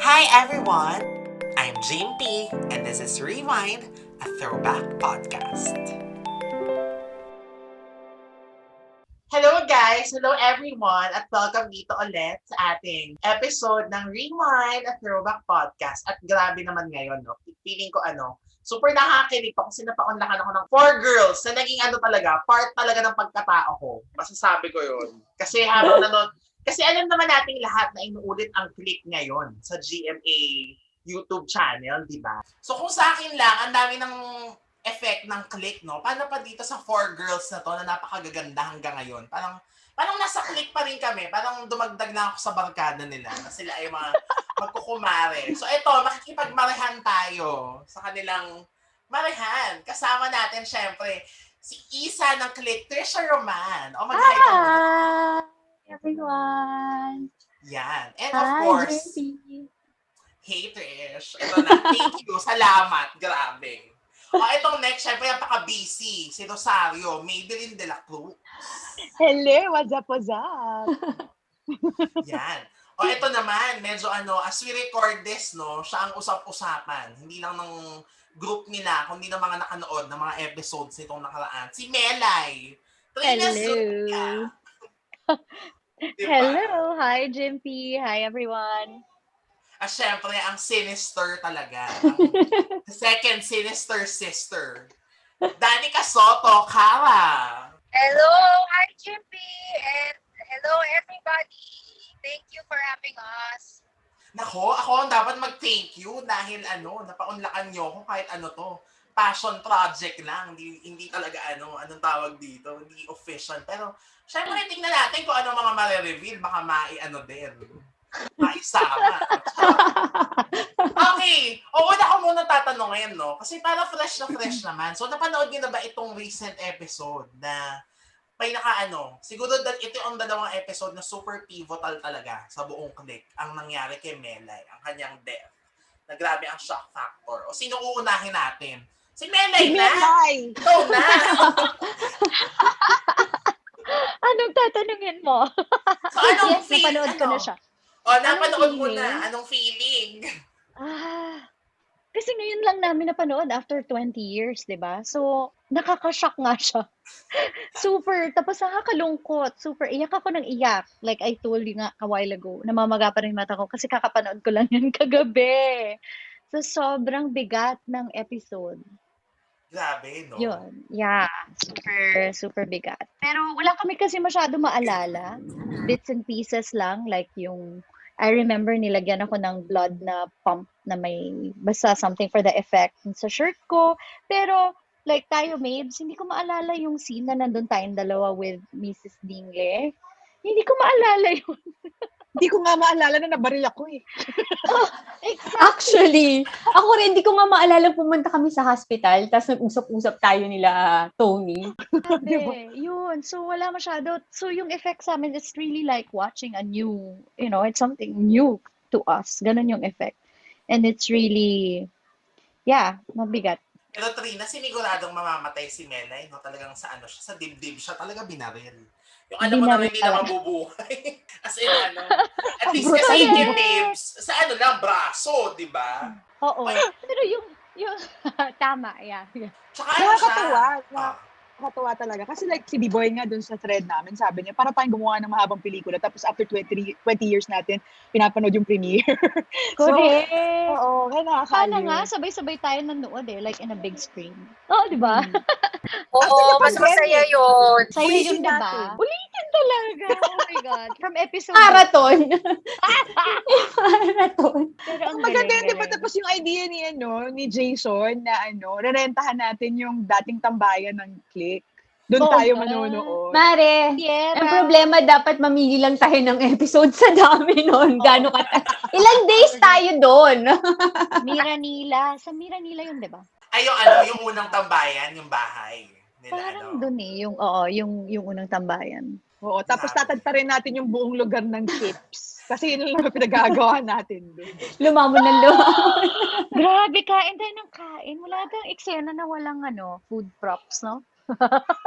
Hi everyone! I'm Jimpy and this is Rewind, a throwback podcast. Hello guys! Hello everyone! At welcome dito ulit sa ating episode ng Rewind, a throwback podcast. At grabe naman ngayon, no? Feeling ko super nakakilig pa kasi napaunlakan ako ng 4 girls na naging talaga, part talaga ng pagkatao ko. Masasabi ko yun. Kasi kasi alam naman nating lahat na inuulit ang click ngayon sa GMA YouTube channel, di ba? So kung sa akin lang, ang dami ng effect ng click, no? Paano pa dito sa 4 girls na to na napakagaganda hanggang ngayon? Parang nasa click pa rin kami. Parang dumagdag na ako sa barkada nila na sila ay mga magkukumare. So ito, makikipagmarehan tayo sa kanilang marehan. Kasama natin, syempre, si Isa ng click, Trisha Roman. O mag-hi ka muna. Hi, everyone! Yan. And of Hi, course, JP! hey Trish. Ito na. Thank you. Salamat. Grabe. O, itong next, syempre, napaka-busy. Si Rosario, Maybelline de la Cruz. Hello, what's up? Yan. O, ito naman, medyo as we record this, no, siya ang usap-usapan. Hindi lang ng group nila, kundi ng mga nakanood ng mga episodes nitong nakaraan. Si Melay. Trina Zulia. Diba? Hello! Hi, JP! Hi, everyone! At syempre, ang sinister talaga. Ang second sinister sister. Danica Soto, Kara. Hello, hi Jimpy, and hello everybody. Thank you for having us. Nako, ako ang dapat mag-thank you dahil napaunlakan nyo ako kahit to. Passion project lang, hindi talaga anong tawag dito, hindi official. Pero, syempre, tingnan natin kung ano mga mare-reveal, baka din. Maisama. Okay. Una ko muna tatanungin, no? Kasi para fresh na fresh naman. So, napanood niyo na ba itong recent episode na may siguro ito ang dalawang episode na super pivotal talaga sa buong click ang nangyari kay Melay, ang kanyang death. Na grabe ang shock factor. O sino uunahin natin? Si Melay na! Ikaw na! Anong tatanungin mo? So, anong Yes, napanood ko na siya. O, napanood mo feeling? na. Anong feeling? Kasi ngayon lang namin napanood after 20 years, di ba? So, nakaka-shock nga siya. Super, tapos nakakalungkot. Super, iyak ako ng iyak. Like I told you nga a while ago, namamaga pa rin yung mata ko kasi kakapanood ko lang yan kagabi. So, sobrang bigat ng episode. Grabe, no? Yun, yeah. Super, super bigat. Pero wala kami kasi masyado maalala. Bits and pieces lang, like yung, I remember nilagyan ako ng blood na pump na may, basta something for the effect sa shirt ko. Pero, like tayo, Mabes, hindi ko maalala yung scene na nandun tayong dalawa with Mrs. Dingle. Hindi ko maalala yun. Hindi ko nga maalala na nabaril ako eh. Exactly. Actually, ako rin, hindi ko nga maalala pumunta kami sa hospital, tapos nag-usap-usap tayo nila Tony. Grabe, yun. So, wala masyado. So, yung effect sa amin, it's really like watching a new, it's something new to us. Ganun yung effect. And it's really, yeah, mabigat. Pero Trina, siniguradong mamamatay si Melay, no? Talagang sa siya, sa dibdib siya talaga binaril. Yung alam mo na Binaril hindi na talaga. mabubuhay. As in, at least kasi yung Mabes, sa lang, braso, di ba? Oo. Pero yung, tama, yeah. Tsaka Nakakatuwa. siya? Nakakatuwa talaga. Kasi like si B-Boy nga dun sa thread namin, sabi niya, para tayong gumawa ng mahabang pelikula. Tapos after 20 years natin, pinapanood yung premiere. Correct. Oo, kaya Sana nakakaliw. nga, sabay-sabay tayo nanood like in a big screen. Oo, di ba? Oo, mas masaya yun. Sa'yo Ulitin yun, di ba? natin. Ulitin talaga. Oh my God. From episode... Marathon! Marathon! Pero ang Ang maganda yun, di ba? galing. Tapos yung idea ni Jason na rerentahan natin yung dating tambayan ng Click. Doon tayo Bongga. manonood. Mare, Sierra. ang problema, dapat mamili lang tayo ng episode sa dami nun. Gano'n ilang days tayo doon? Miranila. Sa Miranila yun, di ba? Ay, yung unang tambayan, yung bahay. Nila, Parang dun eh. Yung unang tambayan. Oo, tapos Grabe. tatadta rin natin yung buong lugar ng chips. Kasi yun lang pinagagawa natin doon. Lumamon ng lumamon. Grabe, kain tayo ng kain. Wala tayong eksena na walang food props, no?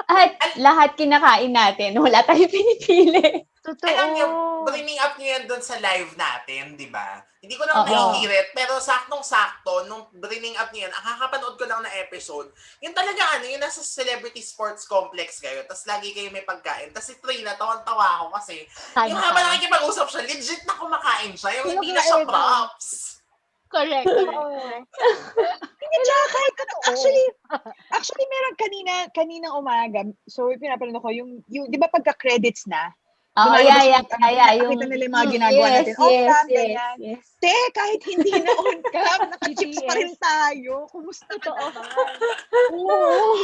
At lahat kinakain natin. Wala tayong pinipili. Alam niyo, Totoo. bringing up niyo yan doon sa live natin, di ba? Hindi ko lang Oo. nahihirit, pero saktong-sakto, nung bringing up niyo yan, ang kakapanood ko lang na episode, yun talaga yung nasa celebrity sports complex kayo, tapos lagi kayo may pagkain. Tapos si Trina, tawan-tawa ako kasi, Kain yung na habang kain. nakikipag-usap siya, legit na kumakain siya, yung hindi na Kumakain siya siya. props. Correct. Hindi, tsaka kahit actually meron kaninang umaga, so pinapanood ko yung di ba pagka-credits na, Oo, lumalabas yeah. nakita nila yung mga ginagawa natin. On-cam, ganyan. Yes. Te, kahit hindi na on-cam, naka-chips pa rin tayo. Kumusta ka Totoo. naman? Oo.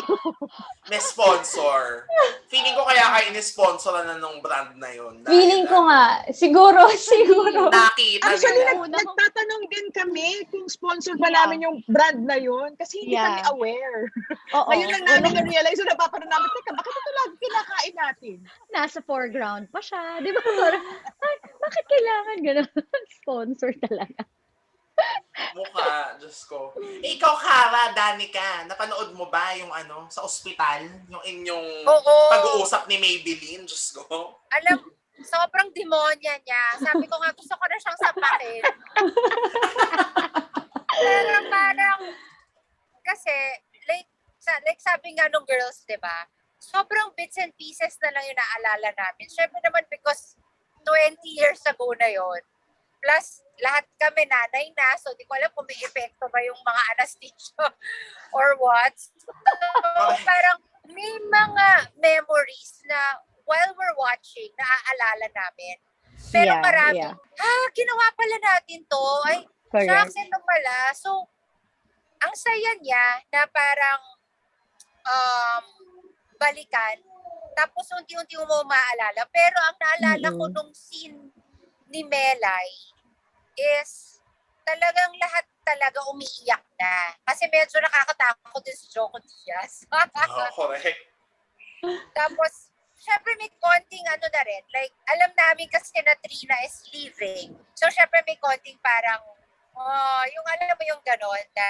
May sponsor. Feeling ko kaya kayo ini-sponsoran na nung brand na yun. Dahil, Feeling ko nga, siguro. nakita Actually, nila. nagtatanong din kami kung sponsor ba Yeah. namin yung brand na yun kasi hindi Yeah. kami aware. Oo. Ngayon lang namin na-realize na napapanood namin, teka, bakit ito lagi kinakain natin? Nasa foreground pa siya. Di ba? Parang, ay, bakit kailangan gano'n? Sponsor talaga. Mukha, Diyos ko. Ikaw, Kara, Danica, napanood mo ba yung sa ospital? Yung inyong Oo. pag-uusap ni Maybelline? Diyos ko. Alam, sobrang demonya niya. Sabi ko nga, gusto ko na siyang sapakin. Pero parang, kasi, like sabi nga nung girls, di ba? Sobrang bits and pieces na lang yung naalala namin. Syempre naman because 20 years ago na yon. Plus, lahat kami nanay na, so di ko alam kung may epekto ba yung mga anesthesia or what. So, parang may mga memories na while we're watching, naaalala namin. Pero Yeah, marami, yeah. ginawa pala natin to. Ay, Correct. shucks, ito pala. So, ang saya niya na parang balikan. Tapos unti-unti mo maalala. Pero ang naalala ko nung scene ni Melay is talagang lahat talaga umiiyak na. Kasi medyo nakakatakot din si Joko Diaz. Correct. Tapos, syempre may konting na rin. Like, alam namin kasi na Trina is leaving. So, syempre may konting parang, yung alam mo yung gano'n na,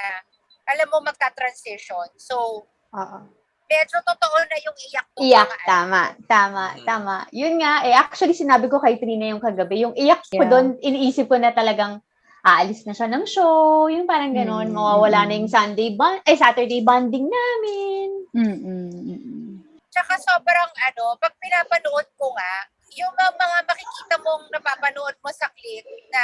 alam mo magta-transition. So, Oo. medyo totoo na yung iyak ko. Iyak, tama. Yun nga, actually sinabi ko kay Trina yung kagabi, yung iyak ko doon, iniisip ko na talagang aalis na siya ng show, yung parang gano'n, mawawala na yung Saturday bonding namin. Tsaka sobrang pag pinapanood ko nga, yung mga makikita mong napapanood mo sa clip na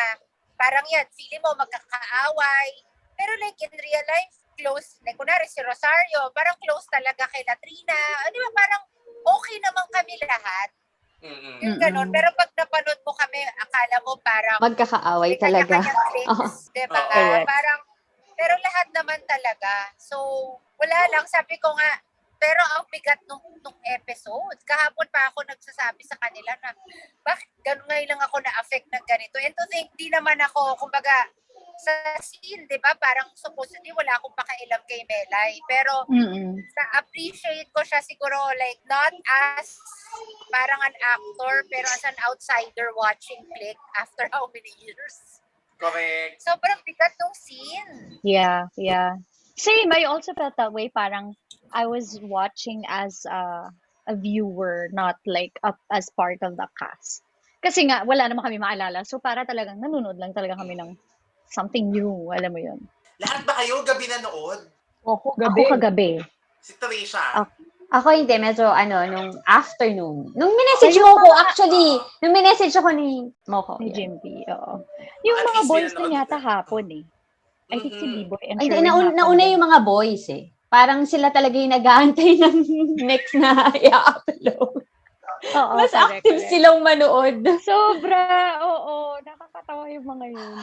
parang yan, feeling mo magkakaaway, pero like in real life, close, like kunwari si Rosario, parang close talaga kay Latrina. Di ba parang okay naman kami lahat. Yung ganun. Pero pag napanood mo kami, akala mo parang Magkakaaway talaga. kanya-kanyang clips. Diba? Correct. Parang, pero lahat naman talaga. So, wala lang. Sabi ko nga, pero ang bigat nung episode. Kahapon pa ako nagsasabi sa kanila na, bakit ganun ngayon lang ako na-affect ng ganito? And to think, di naman ako, kumbaga, sa scene, di ba? Parang supposedly wala akong pakailam kay Melay. Pero na-appreciate ko siya siguro like not as parang an actor pero as an outsider watching Click after how many years. Correct. Sobrang bigat ng scene. Yeah. Same, I also felt that way. Parang I was watching as a viewer, not like as part of the cast. Kasi nga, wala naman kami maalala. So para talagang nanonood lang talaga kami ng something new, alam mo yun. Lahat ba kayo gabi nanood? Ako, Ako kagabi. Si Trisha. Ako hindi, medyo nung afternoon. Nung minessage mo ko, actually, nung minessage ako ni Moko. Ni Jimpy, oo. Yung At mga least boys pinanood din yata kita. hapon eh. I think si B-Boy and Hindi, Sherwin nauna yung mga boys eh. Parang sila talaga yung nag-aantay ng next na i-upload. Oo, Mas active silang manood. Sobra, oo. Nakakatawa yung mga yun.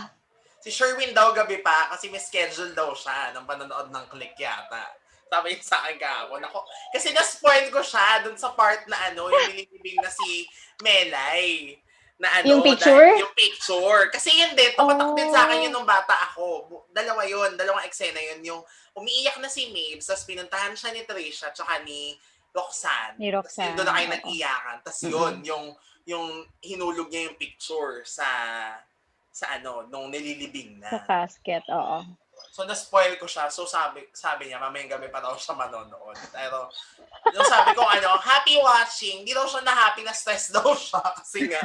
Si Sherwin daw gabi pa kasi may schedule daw siya ng panonood ng Click yata. Sabi niya sa akin kahapon. Kasi na-spoil ko siya dun sa part na yung nililibing na si Melay. Na Yung picture? Yung picture. Kasi yun din, tumatak din sa akin yun nung bata ako. Dalawang eksena yun. Yung umiiyak na si Mabes, tapos pinuntahan siya ni Trisha, tsaka ni Roxanne. Tapos yun doon na kayo nag-iyakan. Tapos yun, yung hinulog niya yung picture sa nung nililibing na. Sa casket, oo. So, na-spoil ko siya. So, sabi niya, mamayang gabi pa daw siya manonood. Pero, yung sabi ko, happy watching. Hindi daw siya na-happy, na stress daw siya. Kasi nga,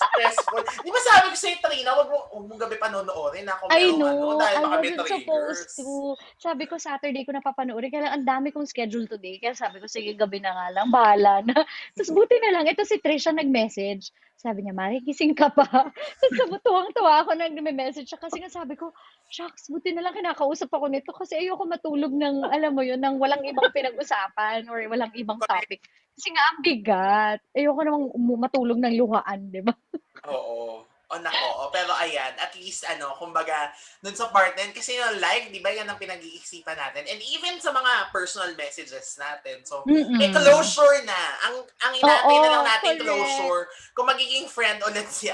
stressful. Di ba sabi ko sa'yo, Trina, huwag mong gabi panonoorin. Ako I merong know, dahil I baka may wasn't supposed triggers. to. Sabi ko, Saturday ko na papanoorin. Kaya lang, ang dami kong schedule today. Kaya sabi ko, sige, gabi na nga lang. Bahala na. Tapos buti na lang, ito si Trisha nag-message. Sabi niya, Mari, gising ka pa. Tapos tuwang-tuwa ako nag-message siya. Kasi nga sabi ko, shucks, buti na lang kinakausap ako nito. Kasi ayoko matulog ng, alam mo yun, ng walang ibang pinag-usapan or walang ibang topic. Kasi nga, ang bigat. Ayoko namang matulog ng luhaan, di ba? Oo. O nako, pero ayan, at least kumbaga, dun sa part na yun, kasi yung live, di ba, yan ang pinag-iisipan natin. And even sa mga personal messages natin. So, may closure na. Ang inaantay na lang natin correct. closure, kung magiging friend ulit si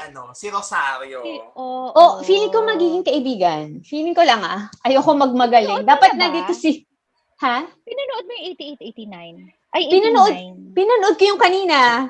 Rosario. Oh, feeling ko magiging kaibigan. Feeling ko lang ayoko magmagaling. Pinanood mo Dapat na ba? nandito si... Ha? Pinanood mo yung 88, 89? Ay, Pinanood ko yung kanina.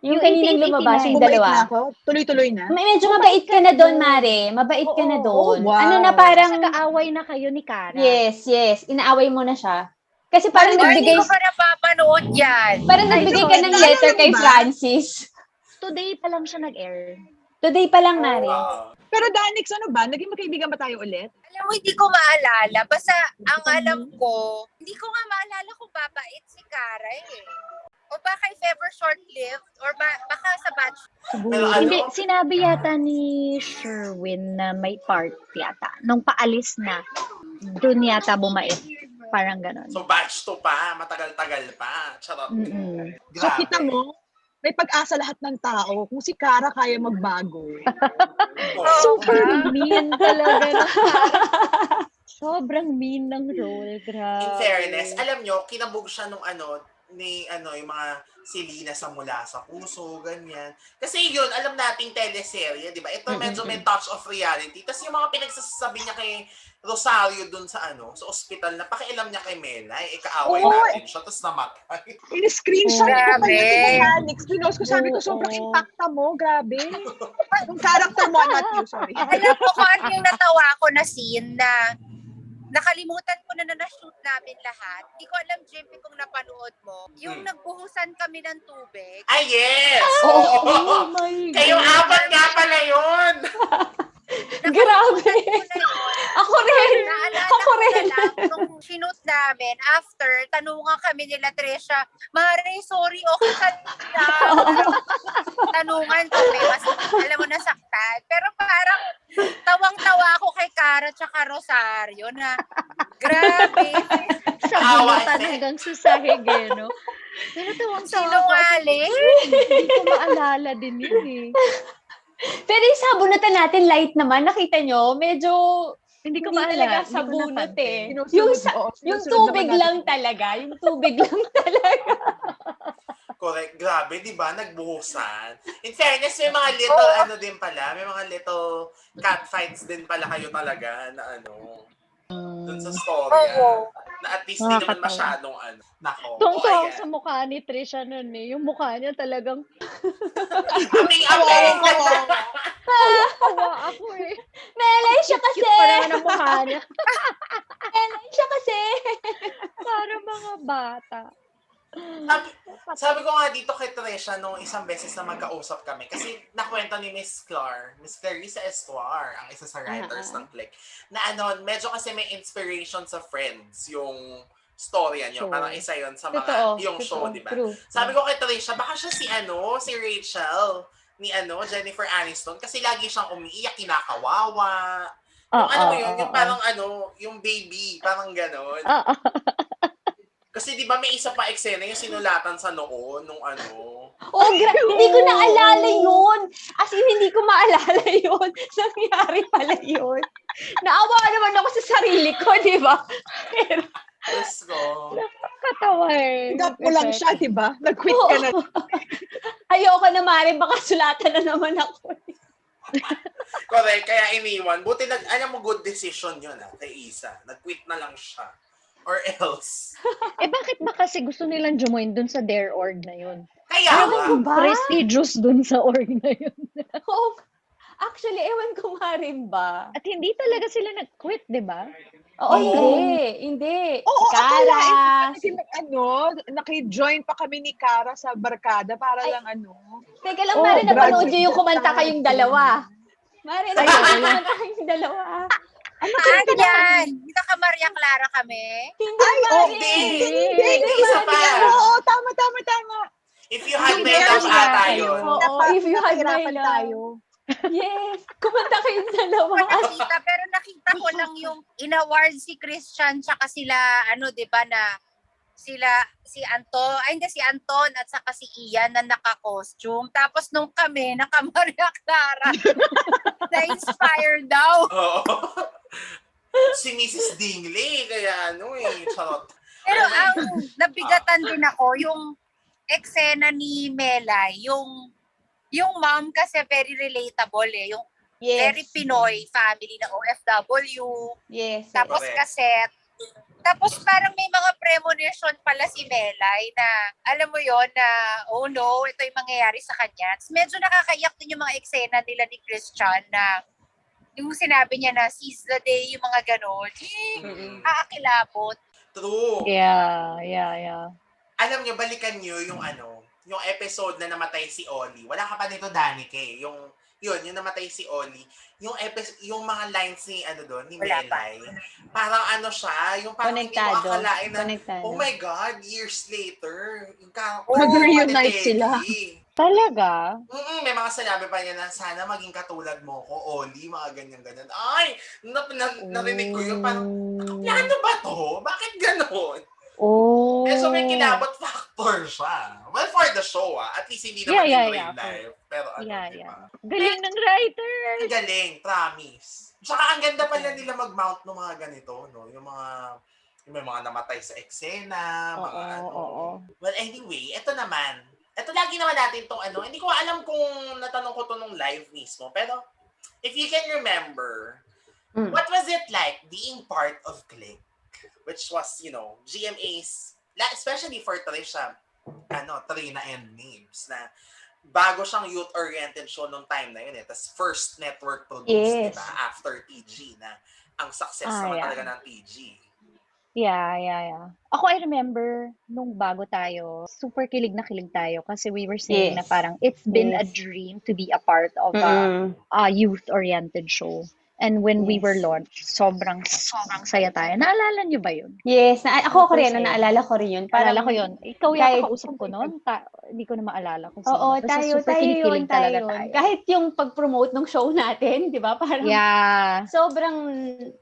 Yung kaninang 88, lumabas, yung Bumait dalawa. na ako. Tuloy-tuloy na. Medyo mabait ka na doon, Mare. Mabait ka na doon. Oh, wow. Ano na parang... Nag-aaway na kayo ni Cara. Yes. Inaaway mo na siya. Kasi parang Ay, hindi nagbigay... ko pa napapanood yan. Parang nagbigay ka ng letter kay Francis. Today pa lang siya nag-air. Today pa lang, Mare. Wow. Pero Danix, ano ba? Naging magkaibigan ba tayo ulit? Alam mo, hindi ko maalala. Basta ang alam ko, hindi ko nga maalala kung babait si Cara O baka if ever short-lived, or baka sa batch. Pero Hindi, sinabi yata ni Sherwin na may part yata. Nung paalis na, dun yata bumait. Parang ganon. So, batch 2 pa. Matagal-tagal pa. Charot. So, Grabe. kita mo, may pag-asa lahat ng tao kung si Cara kaya magbago. Super mean talaga ng Cara. Sobrang mean ng role. Grabe. In fairness, alam nyo, kinabog siya nung yung mga Selena sa Mula sa Puso, ganyan. Kasi yun, alam nating teleserye, di ba? Ito medyo may touch of reality. Tapos yung mga pinagsasabi niya kay Rosario dun sa sa ospital, na pakialam niya kay Melay, kaaway natin siya, tapos namatay. In-screenshot ko pa Grabe. yun, Danix. Pinost ko, sabi ko, sobrang impacta mo. Grabe. Yung character mo, not you, sorry. Alam mo kung ano yung natawa ko na scene na nakalimutan ko na na-shoot namin lahat. Hindi ko alam, Jimpy, kung napanood mo. Yung nagbuhusan kami ng tubig. Ay, yes! Oh my God. Kayong apat nga pala yun! Grabe. Ako rin. Naalala Ako ko na rin. lang, nung sinut namin, after, tanungan kami nila Trisha, Mare, sorry, okay ka na. Tanungan kami, mas alam mo, nasaktan. Pero parang, tawang-tawa ako kay Cara tsaka Rosario na, grabe. Sa bulatan hanggang sa sahig, no? Pero tuwang-tawa ko. Sinungaling. Hindi ko maalala din yun eh. Pero yung sabunutan natin, light naman. Nakita nyo, medyo... Hindi ko Hindi maalala. talaga Hindi ko sabunot napansin. Yung tubig lang talaga. Yung tubig lang talaga. Correct. Grabe, di ba? Nagbuhusan. In fairness, may mga little din pala. May mga little cat fights din pala kayo talaga na dun sa story. Na at least hindi naman Nakakatawa. masyadong Nako. Tuwang-tuwa ako ayan. sa mukha ni Trisha nun eh. Yung mukha niya talagang Aming-aming. tawa ako eh. Melay siya kasi! Cute pa naman ang mukha niya. Melay siya kasi! Para mga bata. Sabi ko nga dito kay Trisha nung isang beses na magkausap kami kasi nakwento ni Miss Clarissa Estuar, ang isa sa writers ng Click, na medyo kasi may inspiration sa Friends yung storya niyo. Sure. Parang isa yon sa Totoo. mga yung show, di ba? True. Sabi ko kay Trisha, baka siya si Rachel ni Jennifer Aniston kasi lagi siyang umiiyak, kinakawawa. Yung yung parang yung baby, parang ganon. Kasi di ba may isa pa eksena yung sinulatan sa noo nung Hindi ko naalala yun. As in, hindi ko maalala yun. Nangyari pala yun. Naawa naman ako sa sarili ko, di ba? Pero, Diyos ko. Katawa eh. Gap mo lang siya, di ba? Nag-quit ka na. ayoko na, Mari. Baka sulatan na naman ako. Correct, kaya iniwan. Buti alam mo, good decision yun kay Isa. Nag-quit na lang siya. Or else. Bakit ba kasi gusto nilang join dun sa their org na yun? Kaya nga. Ba? Prestigious dun sa org na yun. Actually, ewan ko nga rin ba? At hindi talaga sila nag-quit, di ba? Oo, Oo. hindi. Oo, Si Cara. naki-join pa kami ni Cara sa barkada para Ay. lang Teka lang, Oh, Mare, napanood graduate niyo yung kumanta tayo. kayong dalawa. Mare, Ay, napanood oo. yung kumanta kayong dalawa. Saan yan? Hindi ka Maria Clara kami? Hindi, Ay, Mare. Hindi, isa pa. Oo, tama. If you had Hindi, my love girls nga ata kayo. yun. Oo, if you had my Napahirapan love. tayo. Yes, kumanta kayong dalawa. Ako nakita, pero nakita ko lang yung in-award si Christian tsaka sila, di ba na si Anton at saka si Ian na naka-costume. Tapos nung kami, naka-Maria Clara, na-inspire daw. Oo. Si Mrs. Dingley, kaya charot. Pero ang nabigatan din ako, yung eksena ni Melay, yung mom kasi very relatable yung very Pinoy family na OFW. Yes. Tapos Correct. kaset. Tapos parang may mga premonition pala si Melay na alam mo yon na oh no, ito yung mangyayari sa kanya. Tapos medyo nakakaiyak din yung mga eksena nila ni Christian na yung sinabi niya na seize the day, yung mga ganon. Aakilabot. True. Yeah. Alam niyo, balikan niyo yung yung episode na namatay si Oli. Wala ka pa dito, Danica, yung namatay si Oli. Yung mga lines ni doon, ni Wala pa. Melay. Parang siya, yung parang hindi mo Konektado. akalain na, Konektado. oh my God, years later, yung Mag-reunite sila. Talaga? May mga sinabi pa niya na sana maging katulad mo ko, Oli, mga ganyan-ganyan. Ay, narinig ko yun, parang, plano ba to? Bakit ganon? Oh. So may kilabot factor siya. Well, for the show, at least hindi naman in real life. Pero diba? Galing ng writer. Ang galing, promise. Tsaka ang ganda pala nila mag-mount ng mga ganito, no? Yung may mga namatay sa eksena, mga Oo. Well, anyway, ito lagi naman natin tong hindi ko alam kung natanong ko to nung live mismo, pero if you can remember, what was it like being part of Click? Which was, GMA's, especially for Trisha, Trina and Names, na bago siyang youth-oriented show nung time na yun tas first network produced, diba? After TG, na ang success naman talaga ng TG. Yeah. Ako, I remember, nung bago tayo, super kilig na kilig tayo kasi we were saying na parang it's been a dream to be a part of a youth-oriented show. And when we were launched, sobrang saya tayo. Naalala niyo ba yun? Yes, ako rin, naalala ko rin yun. Naalala ko yun. Ikaw yata kausap ko noon. Hindi ko na maalala kung sino. Oo, Basta tayo super yun. kilig talaga tayo. Kahit yung pag-promote ng show natin, di ba? Parang sobrang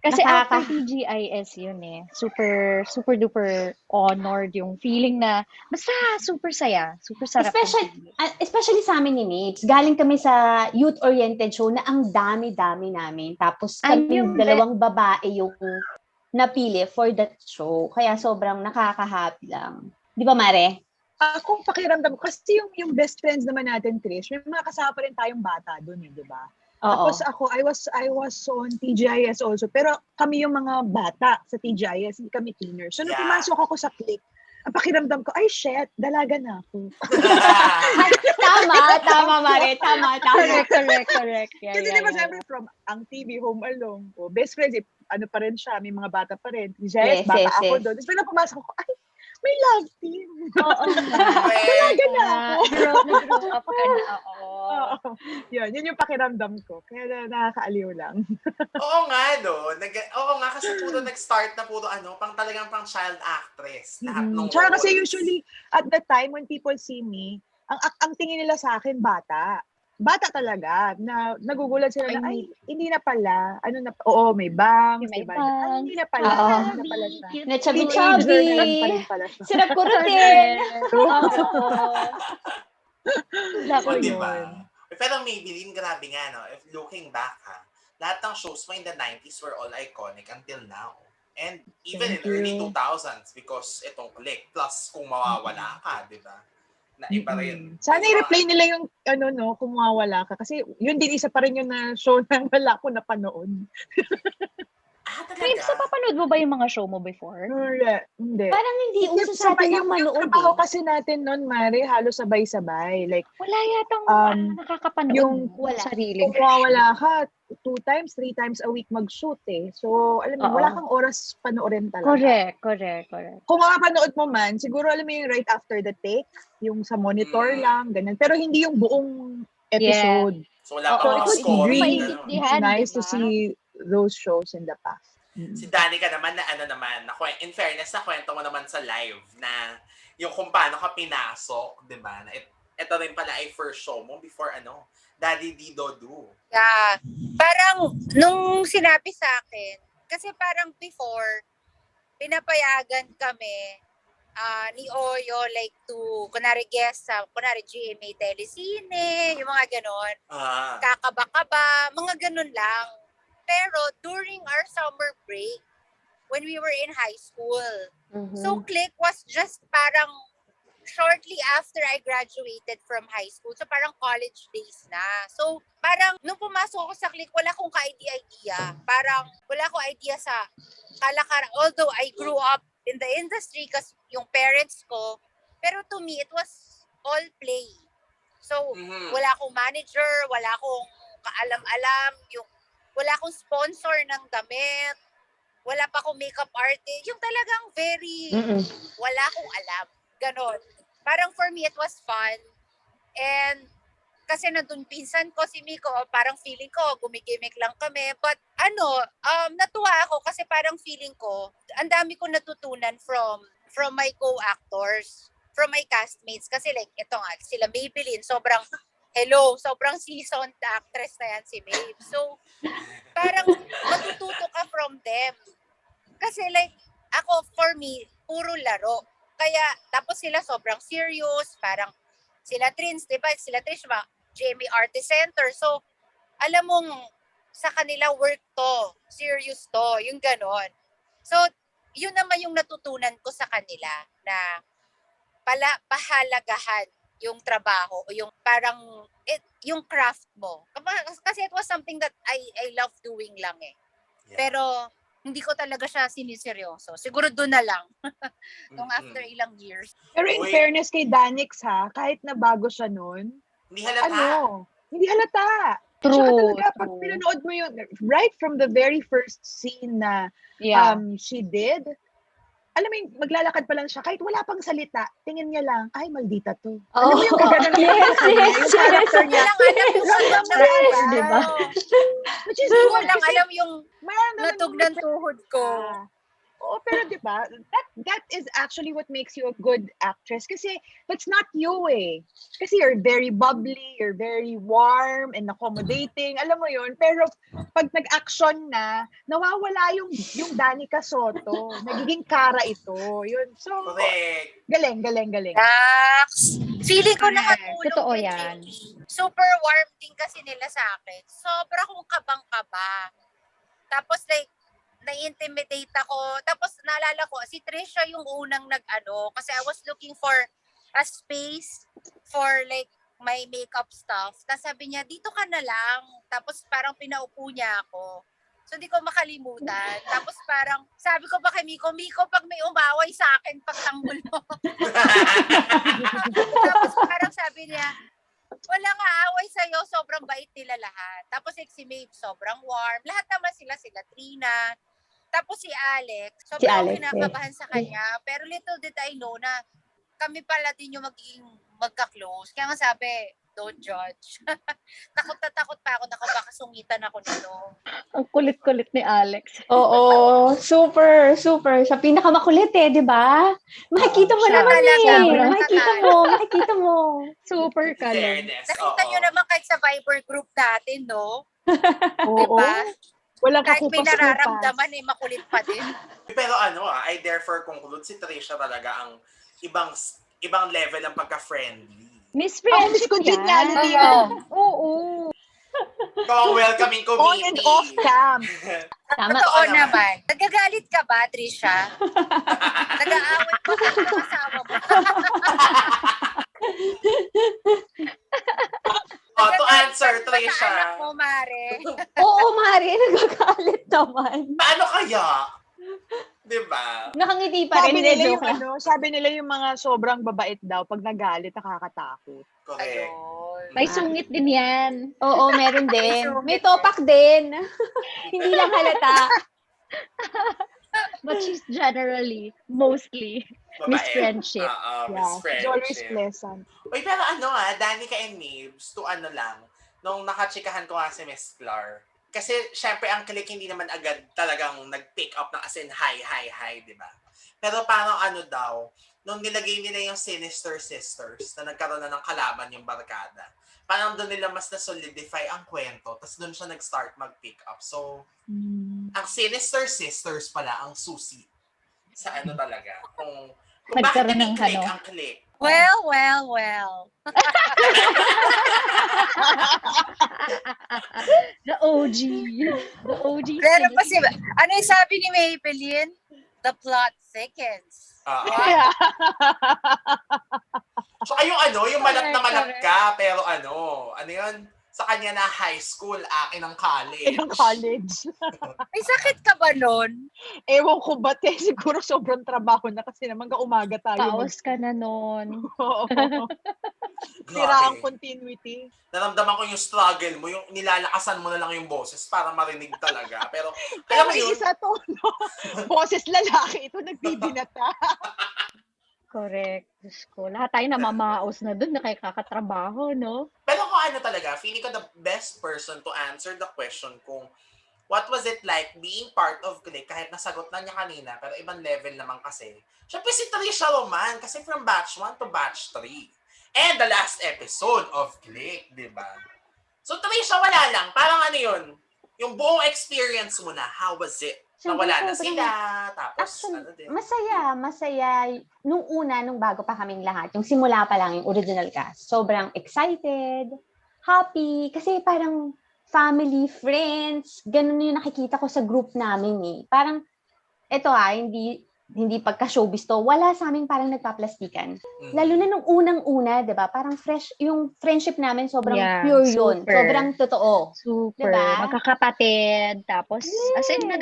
kasi after TGIS yun super duper honored yung feeling na basta super saya, super sarap. Especially sa amin ni Nibs, galing kami sa youth-oriented show na ang dami-dami namin. Tapos kaming dalawang babae yung napili for that show. Kaya sobrang nakaka-happy lang. Di ba, Mare? Akong pakiramdam, kasi yung best friends naman natin, Trish, may mga kasama pa rin tayong bata doon, di ba? Tapos ako, I was on TGIS also, pero kami yung mga bata sa TGIS, hindi kami teenagers. So, nung pumasok ako sa Click, ang pakiramdam ko, ay shit, dalaga na ako. Tama, Mare. Tama. Correct. Kasi diba, siyempre, from ang TV, Home Alone, best friends, pa rin siya, may mga bata pa rin. Yes, bata ako doon. Tapos pag pumasok ako, ay, may love team. Oo. Dalaga na ako. Nag-grow up ka na. Oo. Yun yung pakiramdam ko. Kaya nakakaaliw lang. Oo nga, no? Oo nga, kasi nag-start na talagang pang child actress. Lahat nung Tsaka kasi usually, at the time, when people see me, ang tingin nila sa akin, bata talaga, na nagugulat sila na, ay, hindi na pala, may bangs, may diba? bangs. Hindi na pala, hindi na pala siya. Na chubby-chubby. Teenager na lang pa rin pala siya. Sarap kurutin. So, diba? Pero Maybelline, grabe nga, no? If looking back, lahat ng shows mo in the 90s were all iconic until now. And even in early 2000s, because itong Click, plus kung mawawala ka, diba? Na iba rin. Sana i-replay nila yung kung mawawala ka. Kasi yun din isa pa rin yung na show na wala ko napanood. Waves, talaga? napapanood mo ba yung mga show mo before? Hindi. Parang hindi uso sa atin yung yung manood trabaho eh. kasi natin noon, Mare, halos sabay-sabay. Like, Wala yatang nakakapanood yung- ng wala. sariling. kung mawawala ka, 2 times, 3 times a week mag-shoot eh. So, alam mo, Oo. wala kang oras panoorin talaga. Correct. Kung makapanood mo man, siguro alam mo yung right after the take, yung sa monitor lang, ganun. Pero hindi yung buong episode. So, wala Oo, pang it would scoring. really Ano? be maintindihan, nice to diba? see those shows in the past. Si Danica naman na in fairness, na kwento mo naman sa live na yung kung paano ka pinasok, di ba? Ito rin pala ay first show mo before Daddy Dido Do. Yeah. Parang, nung sinabi sa akin, kasi parang before, pinapayagan kami ni Oyo, like to, kunwari guest sa, kunwari GMA Telesine, yung mga ganon, kakaba-kaba, mga ganon lang. Pero during our summer break, when we were in high school, so Click was just parang shortly after I graduated from high school. So parang college days na. So parang nung pumasok ako sa Click, wala akong ka-idea. Parang wala akong idea sa kalakaran. Although I grew up in the industry kasi yung parents ko, pero to me, it was all play. So wala akong manager, wala akong kaalam-alam, wala akong sponsor ng damit, wala pa akong makeup artist. Yung talagang very, wala akong alam. Ganon. Parang for me, it was fun. And kasi nandun pinsan ko, si Miko, parang feeling ko, gumigimik lang kami. But natuwa ako kasi parang feeling ko, ang dami ko natutunan from my co-actors, from my castmates. Kasi like, ito nga, sila Maybelline, sobrang seasoned actress na yan si Maeve. So, parang matututo ka from them. Kasi like, ako, for me, puro laro. Kaya, tapos sila sobrang serious, parang sila Trins, di ba? Sila Trish, GMA Artist Center. So, alam mong sa kanila work to, serious to, yung ganon. So, yun naman yung natutunan ko sa kanila na pahalagahan yung trabaho o yung parang yung craft mo. Kasi it was something that I love doing lang eh. Yeah. Pero hindi ko talaga siya siniseryoso. Siguro doon na lang. Nung after ilang years. Pero in fairness kay Danix kahit na bago siya noon, hindi halata. Hindi halata. True. Tsaka talaga, pag pinanood mo yun, right from the very first scene na she did, alam mo yung maglalakad pa lang siya, kahit wala pang salita, tingin niya lang, ay, maldita to. Alam mo yung gagana yes. Yung character niya. Diba? Which is good. Walang alam yung natug ng tuhod ko. Oo, pero diba, that is actually what makes you a good actress. Kasi that's not you eh. Kasi you're very bubbly, you're very warm and accommodating. Alam mo yun, pero pag nag-action na, nawawala yung Danica Soto. Nagiging Kara ito. Yun. So, galing. Feeling ko nakatulong. Totoo yan. Super warm din kasi nila sa akin. Sobra kong kabang-kaba. Tapos like, na-intimidate ako. Tapos naalala ko, si Trisha yung unang kasi I was looking for a space for like my makeup stuff. Tapos sabi niya, dito ka na lang. Tapos parang pinaupo niya ako. So hindi ko makalimutan. Tapos parang sabi ko pa kay Miko, pag may umaway sa akin, pagtanggol mo. Tapos parang sabi niya, wala nga away sa'yo, sobrang bait nila lahat. Tapos si Maeve, sobrang warm. Lahat naman sila Trina. Tapos si Alex, sobrang kinakabahan sa kanya. Pero little did I know na kami pala din yung magiging magka-close. Kaya nga sabi, don't judge. Takot na takot pa ako, baka sungitan ako nito. Ang kulit-kulit ni Alex. Oo, super. Siya pinakamakulit di ba? Makikita mo naman Makikita mo. Super kalong. Nakita nyo naman kahit sa Viber group natin, no? Oo. Diba? Walang kahit may kakupas-kupas. nararamdaman, makulit pa din. Pero I therefore conclude si Trisha talaga ang ibang level ng pagka-friendly. Miss Friendship congeniality yan. Oo. Kung welcoming committee. On and off cam. Totoo naman. Nagagalit ka ba, Trisha? Nag-aaway ka ba ng asawa mo? To answer, Trisha. Anak mo, Mare. Oo, Mare, nagagalit naman. Paano kaya? Diba? Nakangiti pa rin. Joke lang. Sabi nila yung mga sobrang babait daw, pag nagalit, nakakatakot. Correct. May sungit din yan. Oo, meron din. May topak din. Hindi lang halata. But she's generally, mostly, Miss Friendship. Miss It's always Friendship. pleasant. Uy, pero Danica and Mabes, to lang, nung nakachikahan ko nga si Miss Clar, kasi syempre ang click hindi naman agad talagang nag-pick up ng as in hi, di ba? Pero parang daw, nung nilagay nila yung Sinister Sisters na nagkaroon na ng kalaban yung barkada, parang doon nila mas na-solidify ang kwento, tapos doon siya nag-start mag-pick up. So, ang Sinister Sisters pala ang susi sa talaga. Kung bakit Nagkaroon ng click ang click. Well. The OG. The OG. Pero kasi, ano yung sabi ni Maybelline? The plot thickens. So, yung malat na malat ka, pero ano yun? Sa kanya na high school, akin ang college. Yung college. May sakit ka ba nun? Ewan ko ba, siguro sobrang trabaho na kasi naman umaga tayo. Paos ka na nun. Oo. Sira ang Grabe. continuity. Naramdaman ko yung struggle mo, yung nilalakasan mo na lang yung boses para marinig talaga. Pero, alam Pero mo yun, isa to, no? Boses lalaki ito, nagbibinata. Correct. Diyos ko. Lahat tayo namamaos na dun, nakikakatrabaho, no? pero kung talaga, feeling ko the best person to answer the question kung what was it like being part of Click, kahit nasagot na niya kanina, pero ibang level naman kasi. Siyempre si Trisha Roman, kasi from batch 1 to batch 3. And the last episode of Click, di ba? So Trisha, wala lang. Parang yun, yung buong experience mo na, how was it? Nawala na sila, tapos Actually, din. masaya. Nung bago pa kaming lahat, yung simula pa lang, yung original cast, sobrang excited, happy, kasi parang family, friends, ganun yung nakikita ko sa group namin eh. Parang, hindi pagka-showbiz to, wala sa amin parang nagpaplastikan. Lalo na nung unang-una, di ba? Parang fresh, yung friendship namin sobrang pure yun. Super. Sobrang totoo. Super. Diba? Magkakapatid. Tapos, as in,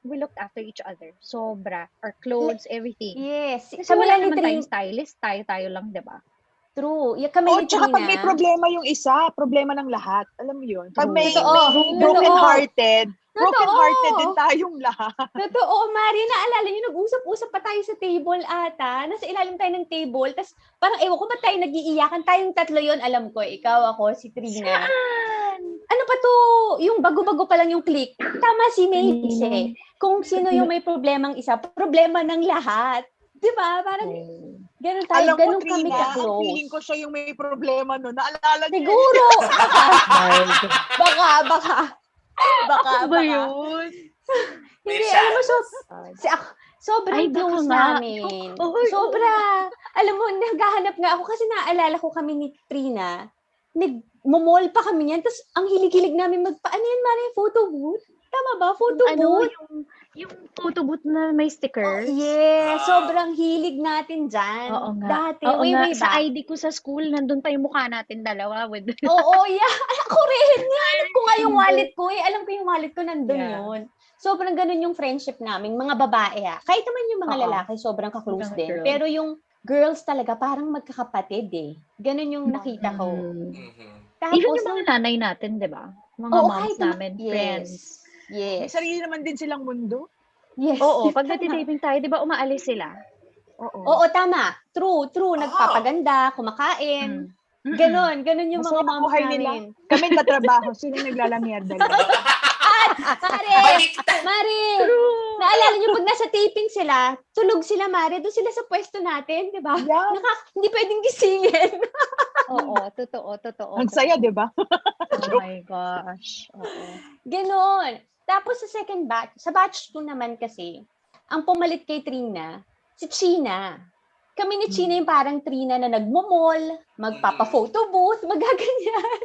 we looked after each other. Sobra. Our clothes, everything. Yes. Kasi Kami wala lang ni naman Trin. tayong stylist. Tayo lang, di ba? True. Kami O, ni tsaka pag Trina. may problema yung isa, problema ng lahat. Alam mo yun? Pag may Totoo. broken-hearted din tayong lahat. Totoo, Mari, naalala niyo, nag-usap-usap pa tayo sa table ata. Nasa ilalim tayo ng table. Tapos parang, ewan ko ba tayo nag-iiyakan? Tayong tatlo yon, alam ko. Ikaw, ako, si Trina. Ano pa to? Yung bago-bago pa lang yung click. Tama si Mavis eh. Kung sino yung may problemang isa, problema ng lahat. Di ba? Parang, ganun tayo. Alam mo, Ganun kami Trina, ang ka-close. feeling ko siya yung may problema no. Naalala niyo. Siguro. Baka. yun? Hindi, May alam mo, chance. sobrang Ay, close baka nga. namin. Oh, Sobra. Alam mo, naghahanap nga ako kasi naalala ko kami ni Trina. Nag-mall pa kami yan. Tapos, ang hilig-hilig namin ano yan, Mari? Photo booth? Tama ba? Photo booth? Yung photo booth na may stickers. Yes. Sobrang hilig natin dyan. Oo nga. Dati, Oo nga. way Sa back. ID ko sa school, nandun pa yung mukha natin dalawa. With... Oo, yeah. Ako rin. Hanap ko nga yung wallet ko eh. Alam ko yung wallet ko nandun yun. Sobrang ganun yung friendship namin. Mga babae Kahit naman yung mga lalaki, sobrang ka-close din. girls. Pero yung girls talaga, parang magkakapatid eh. Ganun yung nakita ko. Tapos, Even yung mga nanay natin, di ba? Mga Oo, moms kahit naman- namin, yes. friends. Yes. May sarili naman din silang mundo. Yes. Oo, pag nagtitaping tayo, di ba umaalis sila? Oo, tama. True. Nagpapaganda, kumakain. Ganon yung Masaya mga moms buhay namin. nila. Kami tatrabaho, sila naglalamierda lang. Mare, naalala niyo pag nasa taping sila, tulog sila, Mare, doon sila sa pwesto natin, di ba? Yeah. Hindi pwedeng gisingin. Oo, totoo. Ang saya, di ba? Oh my gosh. Oo. Ganon. Tapos sa second batch, sa batch 2 naman kasi, ang pumalit kay Trina, si China. Kami ni China yung parang Trina na nagmo-mall, magpapa-photo booth, magaganyan.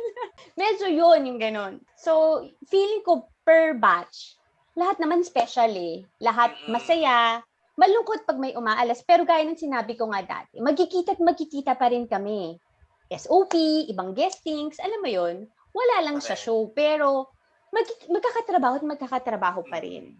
Medyo yun yung ganon. So, feeling ko per batch, lahat naman special eh. Lahat masaya. Malungkot pag may umaalas. Pero gaya ng sinabi ko nga dati, magkikita pa rin kami. SOP, ibang guestings, alam mo yun, wala lang sa show. Pero magkakatrabaho pa rin.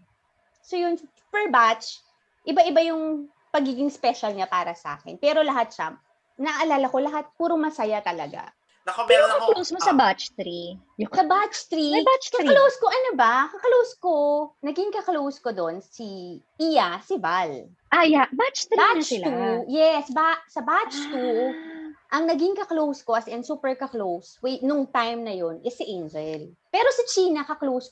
So yun, per batch, iba-iba yung pagiging special niya para sa akin. Pero lahat siya, naalala ko, lahat puro masaya talaga. Naku, Sino meron ako. ka-close mo sa batch 3? Sa batch 3, May batch 3. kaklose ko, naging kaklose ko doon si Iya, si Val. Yeah. Batch 3 na Batch sila. 2, yes, sa batch 2, ang naging kaklose ko, as in super kaklose, nung time na yun, is si Angel. Pero si China, kaklose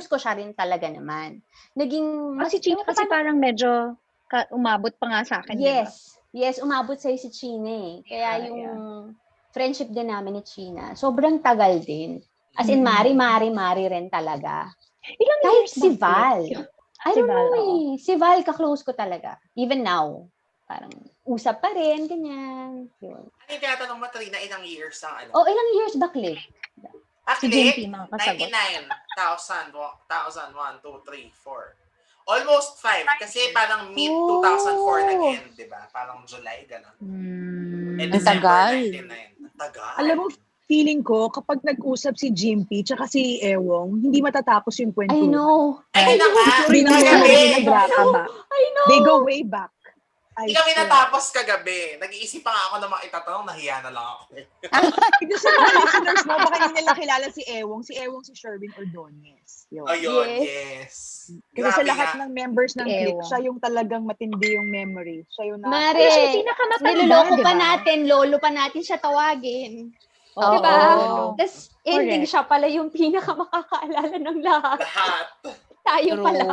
ko siya rin talaga naman. Naging, Si Chino kasi parang medyo umabot pa nga sa akin, di ba? Yes, umabot sa'yo si China eh. Kaya yung friendship din namin ni China, sobrang tagal din. As in, mari rin talaga. Ilang Kahit years si ba? Val. I don't know eh. Si Val, kaklose ko talaga. Even now. Parang usap pa rin, ganyan. Yun. Ano yung tinatanong mo, Trina, ilang years ang ano? Ilang years ba, Click? Si JP, mga kasagot. 99,000, 1,000, 1, 2, 3, 4. Almost 5. Kasi parang mid-2004 nag-end, di ba? Parang July, gano'n. Ang tagal. 99. Ang tagal. Alam mo, feeling ko, kapag nag-usap si Jimpy tsaka si Ewong, hindi matatapos yung kwento. I know. Ay, na nga. Hindi na Kagabi. I know. They go way back. Hindi kami natapos kagabi. Nag-iisip pa nga ako ng mga itatanong, nahiya na lang ako. Kasi sa mga listeners mo, baka hindi nila kilala si Ewong. Si Ewong si Sherwin Ordonez. Yun. Ayun, yes. Kasi sa Grabe lahat nga. ng members ng clique, Ewong. siya yung talagang matindi yung memory. Siya yung Mare, pinakamatanda, niloloko di pa ba? natin, lolo pa natin siya tawagin. Oo. Diba? Oo. Tapos ending siya pala yung pinakamakakaalala ng lahat. Lahat. Tayo True. pala.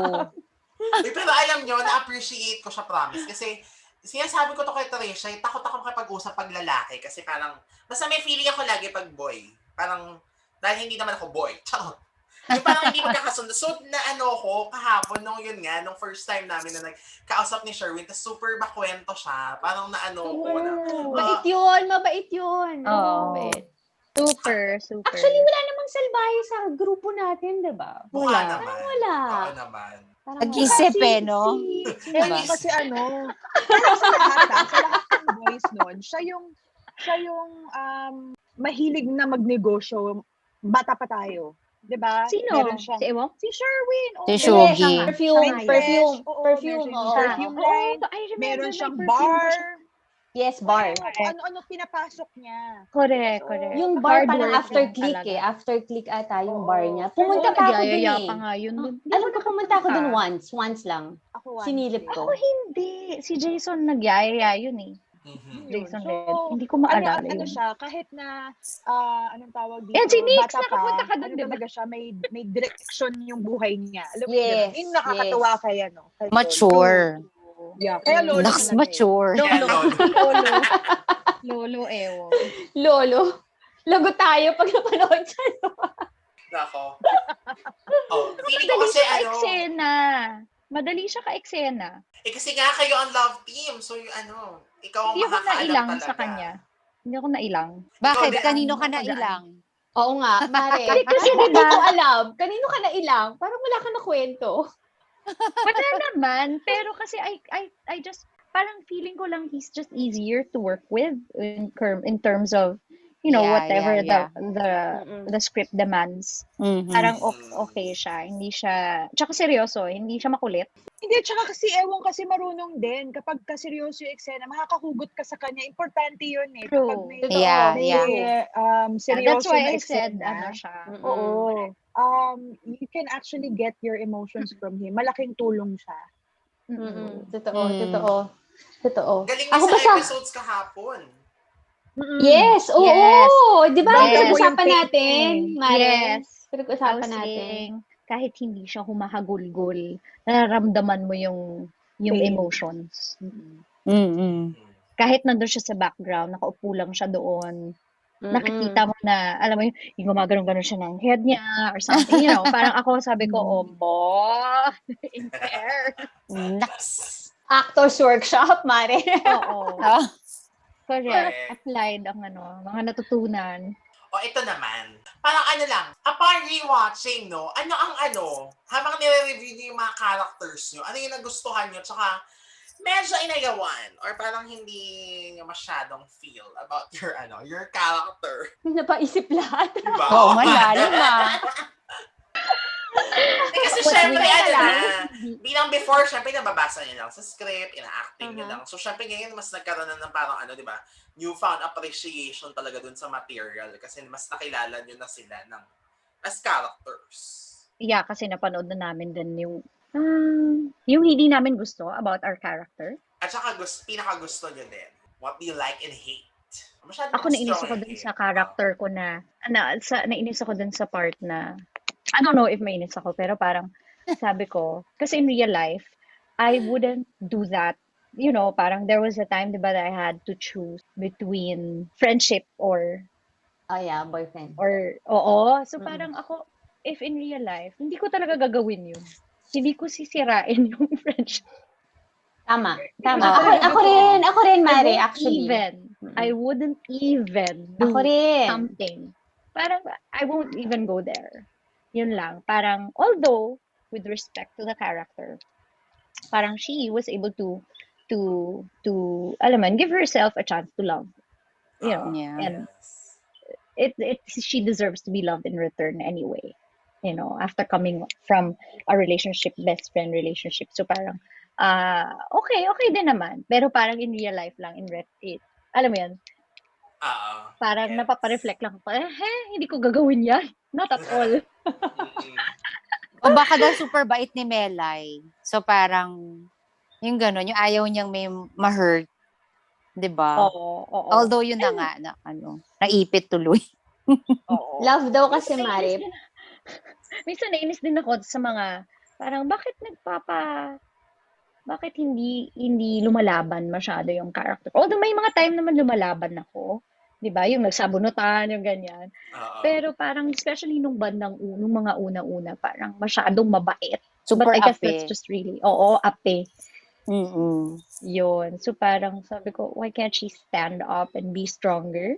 Uy, pero alam nyo, na-appreciate ko siya, promise. Kasi, sinasabi ko to kay Teresa, takot ako makipag-usap pag lalaki. Kasi parang, basta may feeling ako lagi pag boy. Parang, dahil hindi naman ako boy. Charot. Yung parang hindi magkakasundo. So, naano ko, kahapon, nung yun nga, nung first time namin na nagkausap ni Sherwin, tapos super makwento siya. Parang naano ko na. Mabait yun. Oo. Mabait. Super. Actually, wala namang salbahe sa grupo natin, diba? Mukha naman. Wala. Oo naman. Nag-isip no? Diba? Kasi parang sa lahat ng boys nun, siya yung mahilig na magnegosyo, bata pa tayo. Diba? Sino? Meron siyang, Si Ewong? si Sherwin. Si Shogi. Perfume. Perfume Oo, line. I remember Meron may siyang perfume bar. siya. Yes, bar. Kung ano-ano pinapasok niya. Correct. Yung bar parang Hardworking after click talaga. eh. After click ata yung Oo. bar niya. Oo, Pumunta pa ako dun nagyayaya eh. pa nga yun dun. Alam ko, pumunta ako dun once lang. Ako Sinilip once. ko. Ako hindi. Si Jason nagyayaya yun eh. Mhm. Jason So, Red. Hindi ko maalala ano yun. siya, kahit na, anong tawag dito, Yan, si Nix, bata nakapunta ka dun, ano di ba? talaga siya, may direction yung buhay niya. Alam mo Yes, yun, yung nakakatawa yes. kaya, no? Kay Mature. Lolo. Yeah, kaya lolo Naks talaga eh. mature. Kaya lolo. Lolo Ewo. Lolo. Lago tayo pag napanood siya. Nako. Oh, feeling ko Madali kasi siya ka-eksena. Madali siya ka-eksena. kasi nga kayo ang love team. So, yung ikaw ang Hindi ako makakaalam nailang talaga. sa kanya. Hindi ako nailang. Bakit? Ikaw, Kanino ka ano, na ilang? Oo nga, Mare. Kasi Hindi diba- ko alam. Kanino ka na ilang? Parang wala ka na kwento. Wala naman. Pero kasi I just, parang feeling ko lang he's just easier to work with in terms of, whatever the script demands. Mhm. Parang okay siya. Hindi siya, tsaka seryoso, hindi siya makulit. Hindi, tsaka kasi Ewong kasi marunong din. Kapag kaseryoso yung eksena, makakahugot ka sa kanya. Importante yun eh. True. Kapag may, Yeah, may That's seryoso why na I said, eksena, siya. oo. You can actually get your emotions from him. Malaking tulong siya. Totoo. Galing niya Ako sa basta, episodes kahapon. yes, oo. Yes. Di ba? Yes. Pinag-usapan natin, Mare. Yes. Pinag-usapan natin. Saying, kahit hindi siya humahagulgol, nararamdaman mo yung Pain. emotions. Mhm. Kahit nandun siya sa background, nakaupo lang siya doon, nakikita mo na, alam mo yung gumagano'n siya ng head niya or something, parang ako sabi ko, in fair. Naks. Actors workshop, Mare. Oo. Ah, Correct. Correct. Applied ang mga natutunan. O, ito naman. Parang lang, upon rewatching, habang nire-review niyo yung mga characters niyo, ano yung nagustuhan niyo, tsaka medyo inayawan, or parang hindi niyo masyadong feel about your character. Napaisip lahat. Diba? Oo, malalim Kasi What syempre, we ano na, lang. bilang before, syempre, nababasa niya lang sa script, ina-acting niya Uh-huh. lang. So, syempre, ngayon, mas nagkaroon na ng parang, ano, di ba, newfound appreciation talaga dun sa material kasi mas nakilala niyo na sila as characters. Yeah, kasi napanood na namin din yung hindi namin gusto about our character. At saka, pinaka-gusto niyo din. What do you like and hate? Masyado Ako nainis strong ako yung dun hate. sa character ko nainis ako dun sa part na, I don't know if mainis ako, pero parang sabi ko, kasi in real life, I wouldn't do that. You know, parang there was a time, diba, that I had to choose between friendship or, Oh yeah, boyfriend. oo. So Mm-mm. parang ako, if in real life, hindi ko talaga gagawin yun. Hindi ko sisirain yung friendship. Tama. Oo. Ako rin, Mare, actually. I wouldn't even do Ako rin. something. Parang, I won't even go there. Yun lang. Parang, although, with respect to the character, parang she was able to, alam mo, give herself a chance to love. You know, Yeah. and she deserves to be loved in return anyway. You know, after coming from a relationship, best friend relationship. So parang, okay din naman. Pero parang in real life lang, alam mo yan, parang Yes. napapareflect lang ako, hindi ko gagawin yan. Not at all. O baka daw super bait ni Melay. So parang, yung gano'n, yung ayaw niyang may ma-hurt. Diba? Oo. Although yun na nga, naipit tuloy. Oo. Love daw kasi, Mare. Minsan nainis din ako sa mga, parang bakit hindi lumalaban masyado yung character. Although may mga time naman lumalaban ako. 'Di ba? Yung nagsabunutan, yung ganyan. Pero parang especially nung mga una-una, parang masyadong mabait. Super But I guess ape. that's just really, ape. Yun. So parang sabi ko, why can't she stand up and be stronger?